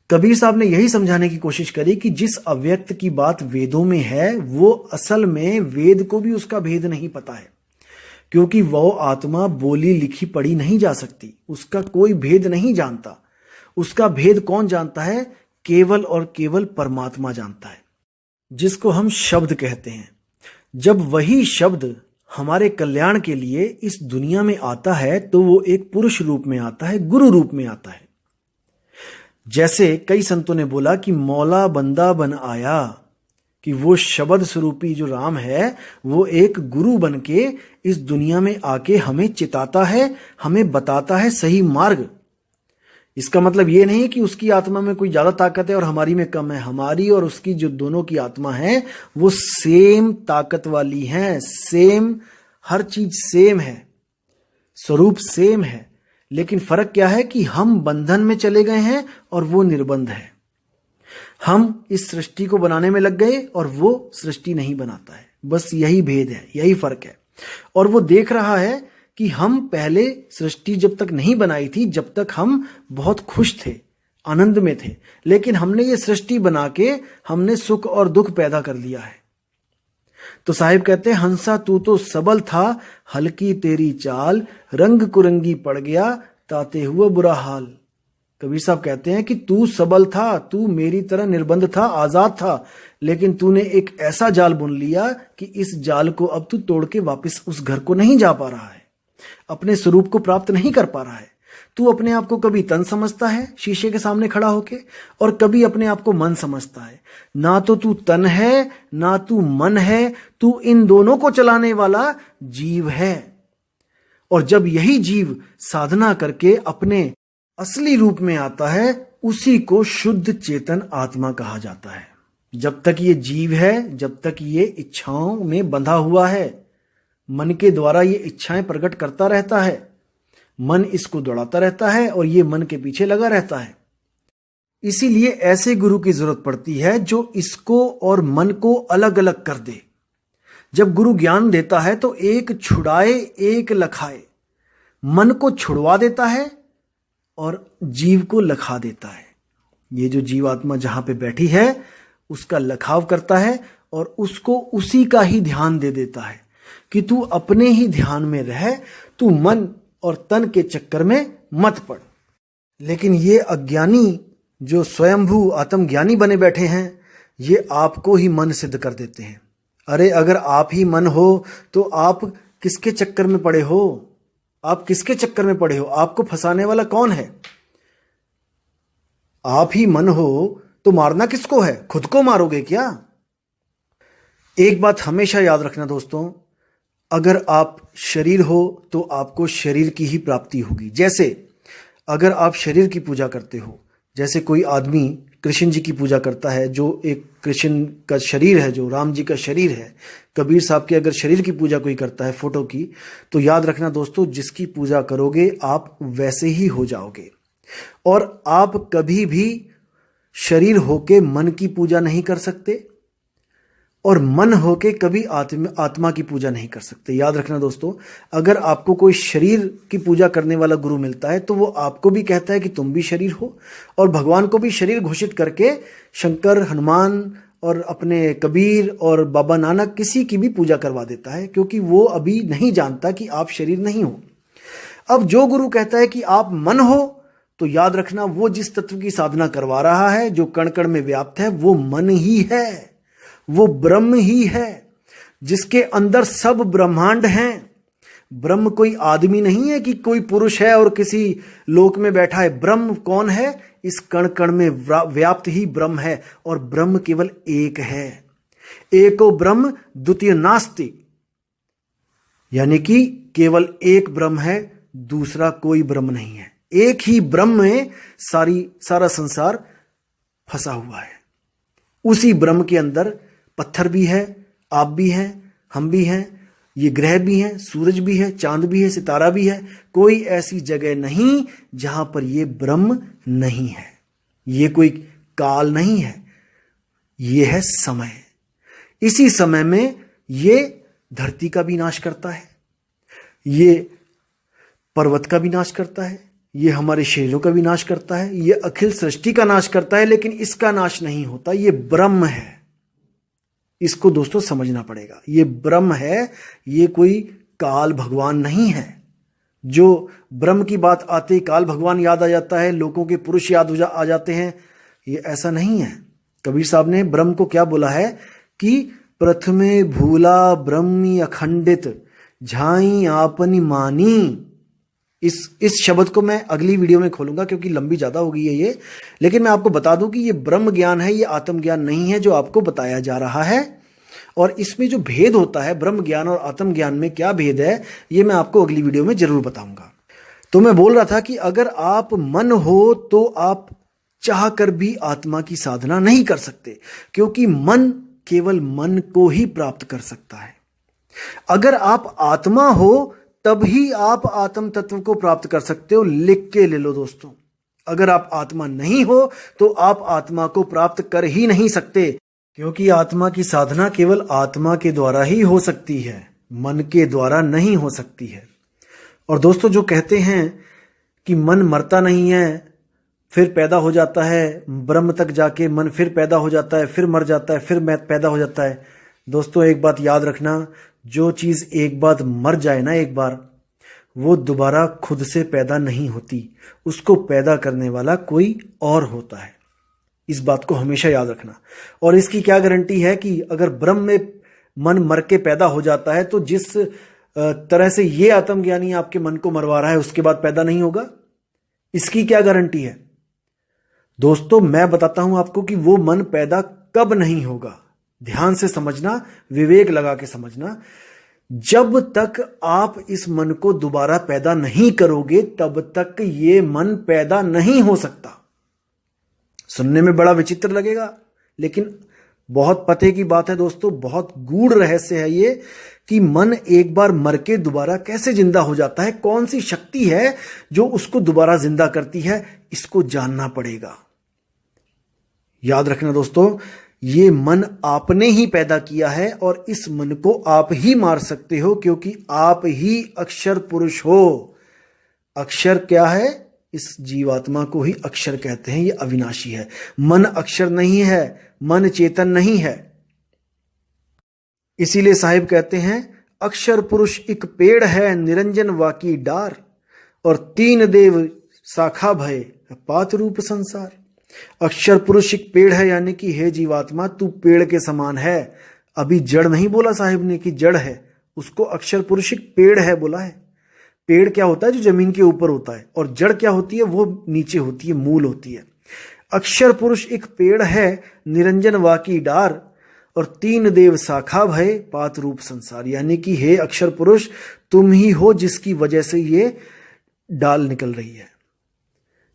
कबीर साहब ने यही समझाने की कोशिश करी कि जिस अव्यक्त की बात वेदों में है वो असल में वेद को भी उसका भेद नहीं पता है, क्योंकि वो आत्मा बोली लिखी पढ़ी नहीं जा सकती, उसका कोई भेद नहीं जानता। उसका भेद कौन जानता है? केवल और केवल परमात्मा जानता है, जिसको हम शब्द कहते हैं। जब वही शब्द हमारे कल्याण के लिए इस दुनिया में आता है तो वो एक पुरुष रूप में आता है, गुरु रूप में आता है। जैसे कई संतों ने बोला कि मौला बंदा बन आया, कि वो शब्द स्वरूपी जो राम है वो एक गुरु बन के इस दुनिया में आके हमें चिताता है, हमें बताता है सही मार्ग। इसका मतलब ये नहीं कि उसकी आत्मा में कोई ज्यादा ताकत है और हमारी में कम है। हमारी और उसकी जो दोनों की आत्मा है वो सेम ताकत वाली है, सेम, हर चीज सेम है, स्वरूप सेम है। लेकिन फर्क क्या है कि हम बंधन में चले गए हैं और वो निर्बंध है। हम इस सृष्टि को बनाने में लग गए और वो सृष्टि नहीं बनाता है। बस यही भेद है, यही फर्क है। और वो देख रहा है कि हम पहले सृष्टि जब तक नहीं बनाई थी, जब तक हम बहुत खुश थे, आनंद में थे, लेकिन हमने ये सृष्टि बना के हमने सुख और दुख पैदा कर लिया है। तो साहिब कहते हैं, हंसा तू तो सबल था, हल्की तेरी चाल, रंग कुरंगी पड़ गया, ताते हुआ बुरा हाल। कबीर साहब कहते हैं कि तू सबल था, तू मेरी तरह निर्बंध था, आजाद था, लेकिन तूने एक ऐसा जाल बुन लिया कि इस जाल को अब तू तोड़ के वापस उस घर को नहीं जा पा रहा है, अपने स्वरूप को प्राप्त नहीं कर पा रहा है। तू अपने आप को कभी तन समझता है शीशे के सामने खड़ा होके, और कभी अपने आप को मन समझता है। ना तो तू तन है ना तू मन है, तू इन दोनों को चलाने वाला जीव है। और जब यही जीव साधना करके अपने असली रूप में आता है, उसी को शुद्ध चेतन आत्मा कहा जाता है। जब तक ये जीव है, जब तक ये इच्छाओं में बंधा हुआ है, मन के द्वारा ये इच्छाएं प्रकट करता रहता है, मन इसको दौड़ाता रहता है और ये मन के पीछे लगा रहता है। इसीलिए ऐसे गुरु की जरूरत पड़ती है जो इसको और मन को अलग अलग कर दे। जब गुरु ज्ञान देता है तो एक छुड़ाए एक लखाए, मन को छुड़वा देता है और जीव को लखा देता है। ये जो जीवात्मा जहां पे बैठी है उसका लखाव करता है और उसको उसी का ही ध्यान दे देता है कि तू अपने ही ध्यान में रह, तू मन और तन के चक्कर में मत पड़। लेकिन ये अज्ञानी जो स्वयंभू आत्मज्ञानी बने बैठे हैं, ये आपको ही मन सिद्ध कर देते हैं। अरे अगर आप ही मन हो तो आप किसके चक्कर में पड़े हो? आप किसके चक्कर में पड़े हो? आपको फंसाने वाला कौन है? आप ही मन हो तो मारना किसको है? खुद को मारोगे क्या? एक बात हमेशा याद रखना दोस्तों, अगर आप शरीर हो तो आपको शरीर की ही प्राप्ति होगी। जैसे अगर आप शरीर की पूजा करते हो, जैसे कोई आदमी कृष्ण जी की पूजा करता है, जो एक कृष्ण का शरीर है, जो राम जी का शरीर है। कबीर साहब के अगर शरीर की पूजा कोई करता है फोटो की, तो याद रखना दोस्तों, जिसकी पूजा करोगे आप वैसे ही हो जाओगे। और आप कभी भी शरीर होके मन की पूजा नहीं कर सकते और मन होके कभी आत्मा की पूजा नहीं कर सकते। याद रखना दोस्तों, अगर आपको कोई शरीर की पूजा करने वाला गुरु मिलता है तो वो आपको भी कहता है कि तुम भी शरीर हो, और भगवान को भी शरीर घोषित करके शंकर, हनुमान और अपने कबीर और बाबा नानक किसी की भी पूजा करवा देता है, क्योंकि वो अभी नहीं जानता कि आप शरीर नहीं हो। अब जो गुरु कहता है कि आप मन हो, तो याद रखना वो जिस तत्व की साधना करवा रहा है, जो कण कण में व्याप्त है, वो मन ही है, वो ब्रह्म ही है, जिसके अंदर सब ब्रह्मांड हैं। ब्रह्म कोई आदमी नहीं है कि कोई पुरुष है और किसी लोक में बैठा है। ब्रह्म कौन है? इस कण कण में व्याप्त ही ब्रह्म है, और ब्रह्म केवल एक है। एको ब्रह्म द्वितीय नास्ति, यानी कि केवल एक ब्रह्म है, दूसरा कोई ब्रह्म नहीं है। एक ही ब्रह्म में सारा संसार फंसा हुआ है। उसी ब्रह्म के अंदर पत्थर भी है, आप भी हैं, हम भी हैं, ये ग्रह भी हैं, सूरज भी है, चांद भी है, सितारा भी है। कोई ऐसी जगह नहीं जहां पर ये ब्रह्म नहीं है। ये कोई काल नहीं है, ये है समय। इसी समय में ये धरती का भी नाश करता है, ये पर्वत का भी नाश करता है, ये हमारे शरीरों का भी नाश करता है, ये अखिल सृष्टि का नाश करता है, लेकिन इसका नाश नहीं होता। ये ब्रह्म है, इसको दोस्तों समझना पड़ेगा। ये ब्रह्म है, ये कोई काल भगवान नहीं है। जो ब्रह्म की बात आते ही काल भगवान याद आ जाता है, लोगों के पुरुष याद आ जाते हैं, ये ऐसा नहीं है। कबीर साहब ने ब्रह्म को क्या बोला है कि प्रथमे भूला ब्रह्मी अखंडित झाई आपनी मानी। इस शब्द को मैं अगली वीडियो में खोलूंगा, क्योंकि लंबी ज्यादा हो गई है ये। लेकिन मैं आपको बता दूं कि ये ब्रह्म ज्ञान है, ये आत्म ज्ञान नहीं है जो आपको बताया जा रहा है। और इसमें जो भेद होता है ब्रह्म ज्ञान और आत्म ज्ञान में, क्या भेद है, ये मैं आपको अगली वीडियो में जरूर बताऊंगा। तो मैं बोल रहा था कि अगर आप मन हो तो आप चाह कर भी आत्मा की साधना नहीं कर सकते, क्योंकि मन केवल मन को ही प्राप्त कर सकता है। अगर आप आत्मा हो तभी आप आत्म तत्व को प्राप्त कर सकते हो। लिख के ले लो दोस्तों, अगर आप आत्मा नहीं हो तो आप आत्मा को प्राप्त कर ही नहीं सकते, क्योंकि आत्मा की साधना केवल आत्मा के द्वारा ही हो सकती है, मन के द्वारा नहीं हो सकती है। और दोस्तों जो कहते हैं कि मन मरता नहीं है, फिर पैदा हो जाता है, ब्रह्म तक जाके मन फिर पैदा हो जाता है, फिर मर जाता है, फिर पैदा हो जाता है। दोस्तों एक बात याद रखना, जो चीज एक बार मर जाए ना, एक बार, वो दोबारा खुद से पैदा नहीं होती, उसको पैदा करने वाला कोई और होता है। इस बात को हमेशा याद रखना। और इसकी क्या गारंटी है कि अगर ब्रह्म में मन मर के पैदा हो जाता है, तो जिस तरह से ये आत्मज्ञानी आपके मन को मरवा रहा है उसके बाद पैदा नहीं होगा, इसकी क्या गारंटी है? दोस्तों मैं बताता हूं आपको कि वो मन पैदा कब नहीं होगा। ध्यान से समझना, विवेक लगा के समझना। जब तक आप इस मन को दोबारा पैदा नहीं करोगे, तब तक ये मन पैदा नहीं हो सकता। सुनने में बड़ा विचित्र लगेगा, लेकिन बहुत पते की बात है दोस्तों, बहुत गूढ़ रहस्य है ये कि मन एक बार मर के दोबारा कैसे जिंदा हो जाता है, कौन सी शक्ति है जो उसको दोबारा जिंदा करती है, इसको जानना पड़ेगा। याद रखना दोस्तों, ये मन आपने ही पैदा किया है और इस मन को आप ही मार सकते हो, क्योंकि आप ही अक्षर पुरुष हो। अक्षर क्या है? इस जीवात्मा को ही अक्षर कहते हैं, ये अविनाशी है। मन अक्षर नहीं है, मन चेतन नहीं है। इसीलिए साहिब कहते हैं, अक्षर पुरुष एक पेड़ है, निरंजन वाकी डार, और तीन देव शाखा भय पात रूप संसार। अक्षर पुरुष एक पेड़ है, यानी कि हे जीवात्मा तू पेड़ के समान है। अभी जड़ नहीं बोला साहिब ने कि जड़ है, उसको अक्षर पुरुष एक पेड़ है बोला है। पेड़ क्या होता है? जो जमीन के ऊपर होता है, और जड़ क्या होती है? वो नीचे होती है, मूल होती है। अक्षर पुरुष एक पेड़ है, निरंजन वाकी डार, और तीन देव शाखा भय पात रूप संसार। यानी कि हे अक्षर पुरुष, तुम ही हो जिसकी वजह से ये डाल निकल रही है।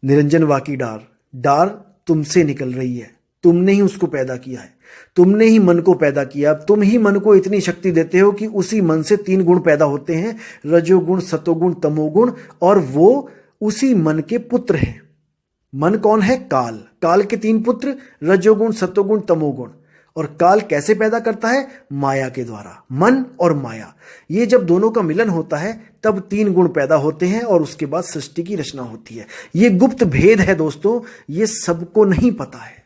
निरंजन वाकी डार, डार तुमसे निकल रही है, तुमने ही उसको पैदा किया है, तुमने ही मन को पैदा किया। तुम ही मन को इतनी शक्ति देते हो कि उसी मन से तीन गुण पैदा होते हैं, रजोगुण, सतोगुण, तमोगुण, और वो उसी मन के पुत्र हैं। मन कौन है? काल। काल के तीन पुत्र, रजोगुण, सतोगुण, तमोगुण। और काल कैसे पैदा करता है? माया के द्वारा। मन और माया, ये जब दोनों का मिलन होता है तब तीन गुण पैदा होते हैं, और उसके बाद सृष्टि की रचना होती है। ये गुप्त भेद है दोस्तों, ये सबको नहीं पता है।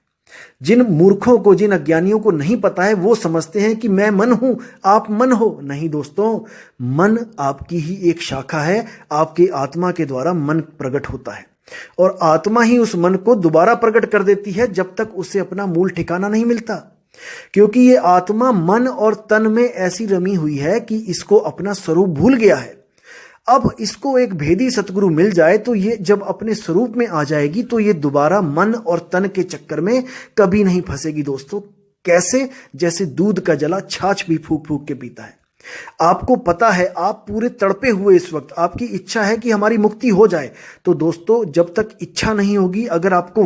जिन मूर्खों को, जिन अज्ञानियों को नहीं पता है, वो समझते हैं कि मैं मन हूं, आप मन हो। नहीं दोस्तों, मन आपकी ही एक शाखा है। आपकी आत्मा के द्वारा मन प्रकट होता है और आत्मा ही उस मन को दोबारा प्रकट कर देती है जब तक उसे अपना मूल ठिकाना नहीं मिलता। क्योंकि ये आत्मा मन और तन में ऐसी रमी हुई है कि इसको अपना स्वरूप भूल गया है। अब इसको एक भेदी सतगुरु मिल जाए तो ये जब अपने स्वरूप में आ जाएगी तो ये दोबारा मन और तन के चक्कर में कभी नहीं फंसेगी दोस्तों। कैसे? जैसे दूध का जला छाछ भी फूक फूक के पीता है। आपको पता है, आप पूरे तड़पे हुए इस वक्त, आपकी इच्छा है कि हमारी मुक्ति हो जाए। तो दोस्तों, जब तक इच्छा नहीं होगी, अगर आपको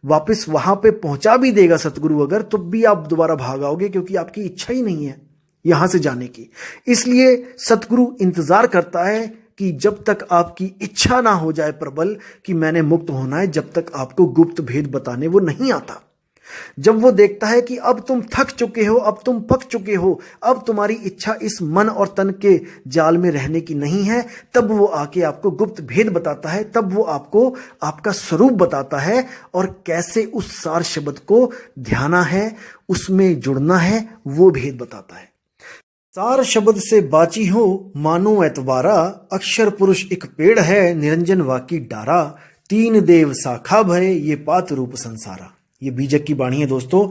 वापस वहां पे पहुंचा भी देगा सतगुरु अगर, तो भी आप दोबारा भाग आओगे, क्योंकि आपकी इच्छा ही नहीं है यहां से जाने की। इसलिए सतगुरु इंतजार करता है कि जब तक आपकी इच्छा ना हो जाए प्रबल कि मैंने मुक्त होना है, जब तक आपको गुप्त भेद बताने वो नहीं आता। जब वो देखता है कि अब तुम थक चुके हो, अब तुम पक चुके हो, अब तुम्हारी इच्छा इस मन और तन के जाल में रहने की नहीं है, तब वो आके आपको गुप्त भेद बताता है। तब वो आपको आपका स्वरूप बताता है और कैसे उस सार शब्द को ध्याना है, उसमें जुड़ना है, वो भेद बताता है। सार शब्द से बाची हो मानो एतवारा, अक्षर पुरुष एक पेड़ है, निरंजन वाकी डारा, तीन देव शाखा भय, ये पात रूप संसारा। ये बीजक की वाणी है दोस्तों।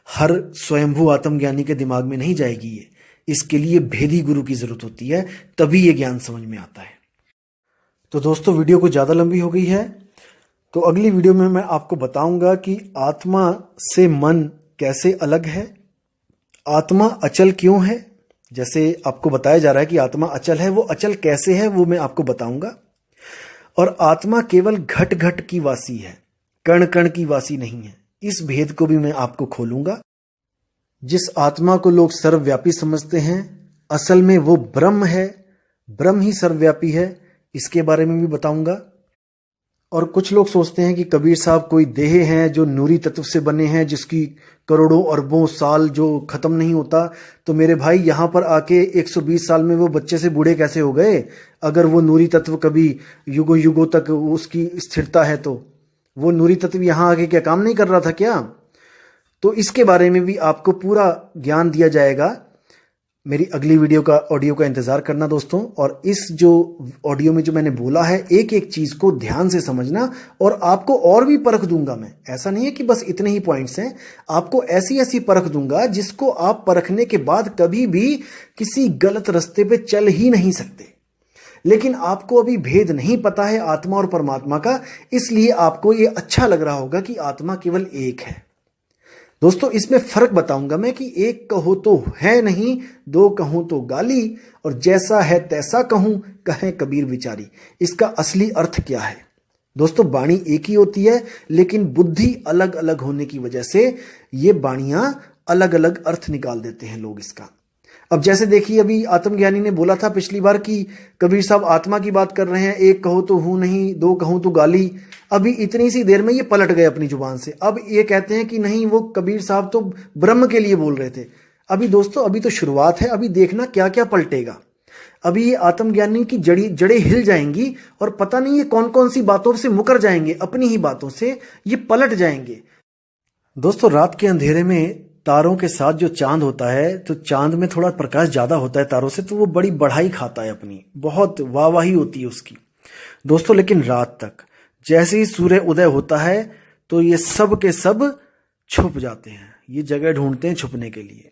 हर स्वयंभू आत्मज्ञानी के दिमाग में नहीं जाएगी ये। इसके लिए भेदी गुरु की जरूरत होती है, तभी ये ज्ञान समझ में आता है। तो दोस्तों, वीडियो को ज्यादा लंबी हो गई है, तो अगली वीडियो में मैं आपको बताऊंगा कि आत्मा से मन कैसे अलग है, आत्मा अचल क्यों है। जैसे आपको बताया जा रहा है कि आत्मा अचल है, वो अचल कैसे है वो मैं आपको बताऊंगा। और आत्मा केवल घट घट की वासी है, कण कण की वासी नहीं है। इस भेद को भी मैं आपको खोलूंगा। जिस आत्मा को लोग सर्वव्यापी समझते हैं, असल में वो ब्रह्म है, ब्रह्म ही सर्वव्यापी है, इसके बारे में भी बताऊंगा। और कुछ लोग सोचते हैं कि कबीर साहब कोई देह हैं जो नूरी तत्व से बने हैं, जिसकी करोड़ों अरबों साल जो खत्म नहीं होता। तो मेरे भाई, यहां पर आके 120 साल में वो बच्चे से बूढ़े कैसे हो गए? अगर वो नूरी तत्व कभी युगों युगों तक उसकी स्थिरता है, तो वो नूरी तत्व यहां आके क्या काम नहीं कर रहा था क्या? तो इसके बारे में भी आपको पूरा ज्ञान दिया जाएगा। मेरी अगली वीडियो का ऑडियो का इंतजार करना दोस्तों। और इस जो ऑडियो में जो मैंने बोला है, एक एक चीज को ध्यान से समझना। और आपको और भी परख दूंगा मैं, ऐसा नहीं है कि बस इतने ही पॉइंट्स हैं। आपको ऐसी ऐसी परख दूंगा जिसको आप परखने के बाद कभी भी किसी गलत रास्ते पे चल ही नहीं सकते। लेकिन आपको अभी भेद नहीं पता है आत्मा और परमात्मा का, इसलिए आपको ये अच्छा लग रहा होगा कि आत्मा केवल एक है। दोस्तों, इसमें फर्क बताऊंगा मैं कि एक कहो तो है नहीं, दो कहूं तो गाली, और जैसा है तैसा कहूं, कहे कबीर विचारी। इसका असली अर्थ क्या है? दोस्तों, वाणी एक ही होती है, लेकिन बुद्धि अलग अलग होने की वजह से ये वाणियां अलग अलग अर्थ निकाल देते हैं लोग इसका। अब जैसे देखिए, अभी आत्मज्ञानी ने बोला था पिछली बार कि कबीर साहब आत्मा की बात कर रहे हैं, एक कहो तो हूं नहीं, दो कहूं तो गाली। अभी इतनी सी देर में ये पलट गए अपनी जुबान से। अब ये कहते हैं कि नहीं, वो कबीर साहब तो ब्रह्म के लिए बोल रहे थे। अभी दोस्तों, अभी तो शुरुआत है, अभी देखना क्या क्या पलटेगा। अभी ये आत्मज्ञानी की जड़ें हिल जाएंगी और पता नहीं ये कौन कौन सी बातों से मुकर जाएंगे, अपनी ही बातों से ये पलट जाएंगे। दोस्तों, रात के अंधेरे में तारों के साथ जो चांद होता है, तो चांद में थोड़ा प्रकाश ज्यादा होता है तारों से, तो वो बड़ी बढ़ाई खाता है अपनी, बहुत वाहवाही होती है उसकी दोस्तों। लेकिन रात तक जैसे ही सूर्य उदय होता है तो ये सब के सब छुप जाते हैं, ये जगह ढूंढते हैं छुपने के लिए।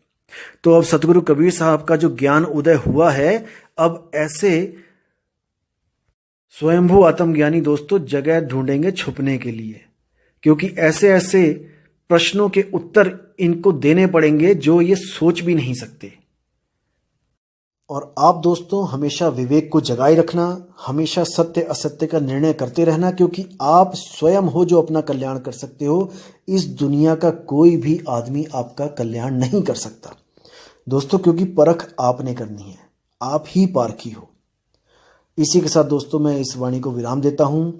तो अब सतगुरु कबीर साहब का जो ज्ञान उदय हुआ है, अब ऐसे स्वयंभू आत्मज्ञानी दोस्तों जगह ढूंढेंगे छुपने के लिए, क्योंकि ऐसे ऐसे प्रश्नों के उत्तर इनको देने पड़ेंगे जो ये सोच भी नहीं सकते। और आप दोस्तों हमेशा विवेक को जगाए रखना, हमेशा सत्य असत्य का निर्णय करते रहना, क्योंकि आप स्वयं हो जो अपना कल्याण कर सकते हो। इस दुनिया का कोई भी आदमी आपका कल्याण नहीं कर सकता दोस्तों, क्योंकि परख आपने करनी है, आप ही पारखी हो। इसी के साथ दोस्तों मैं इस वाणी को विराम देता हूं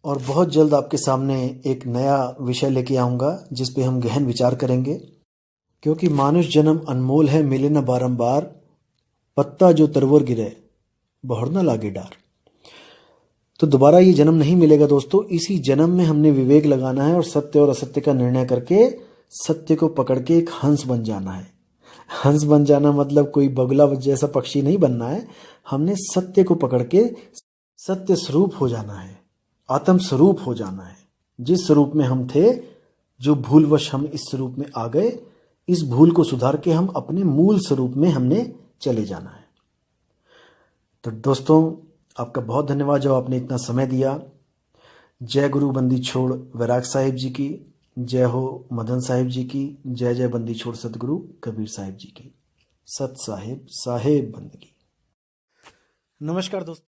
और बहुत जल्द आपके सामने एक नया विषय लेके आऊंगा जिस पे हम गहन विचार करेंगे। क्योंकि मानुष जन्म अनमोल है, मिले न बारंबार, पत्ता जो तरवर गिरे बहुर न लागे डार। तो दोबारा ये जन्म नहीं मिलेगा दोस्तों। इसी जन्म में हमने विवेक लगाना है और सत्य और असत्य का निर्णय करके सत्य को पकड़ के एक हंस बन जाना है। हंस बन जाना मतलब कोई बगुला जैसा पक्षी नहीं बनना है। हमने सत्य को पकड़ के सत्य स्वरूप हो जाना है, आत्म स्वरूप हो जाना है। जिस स्वरूप में हम थे, जो भूलवश हम इस स्वरूप में आ गए, इस भूल को सुधार के हम अपने मूल स्वरूप में हमने चले जाना है। तो दोस्तों, आपका बहुत धन्यवाद जो आपने इतना समय दिया। जय गुरु बंदी छोड़ वैराग साहिब जी की, जय हो मदन साहिब जी की, जय जय बंदी छोड़ सतगुरु कबीर साहिब जी की। सत साहिब साहेब बंदगी। नमस्कार दोस्तों।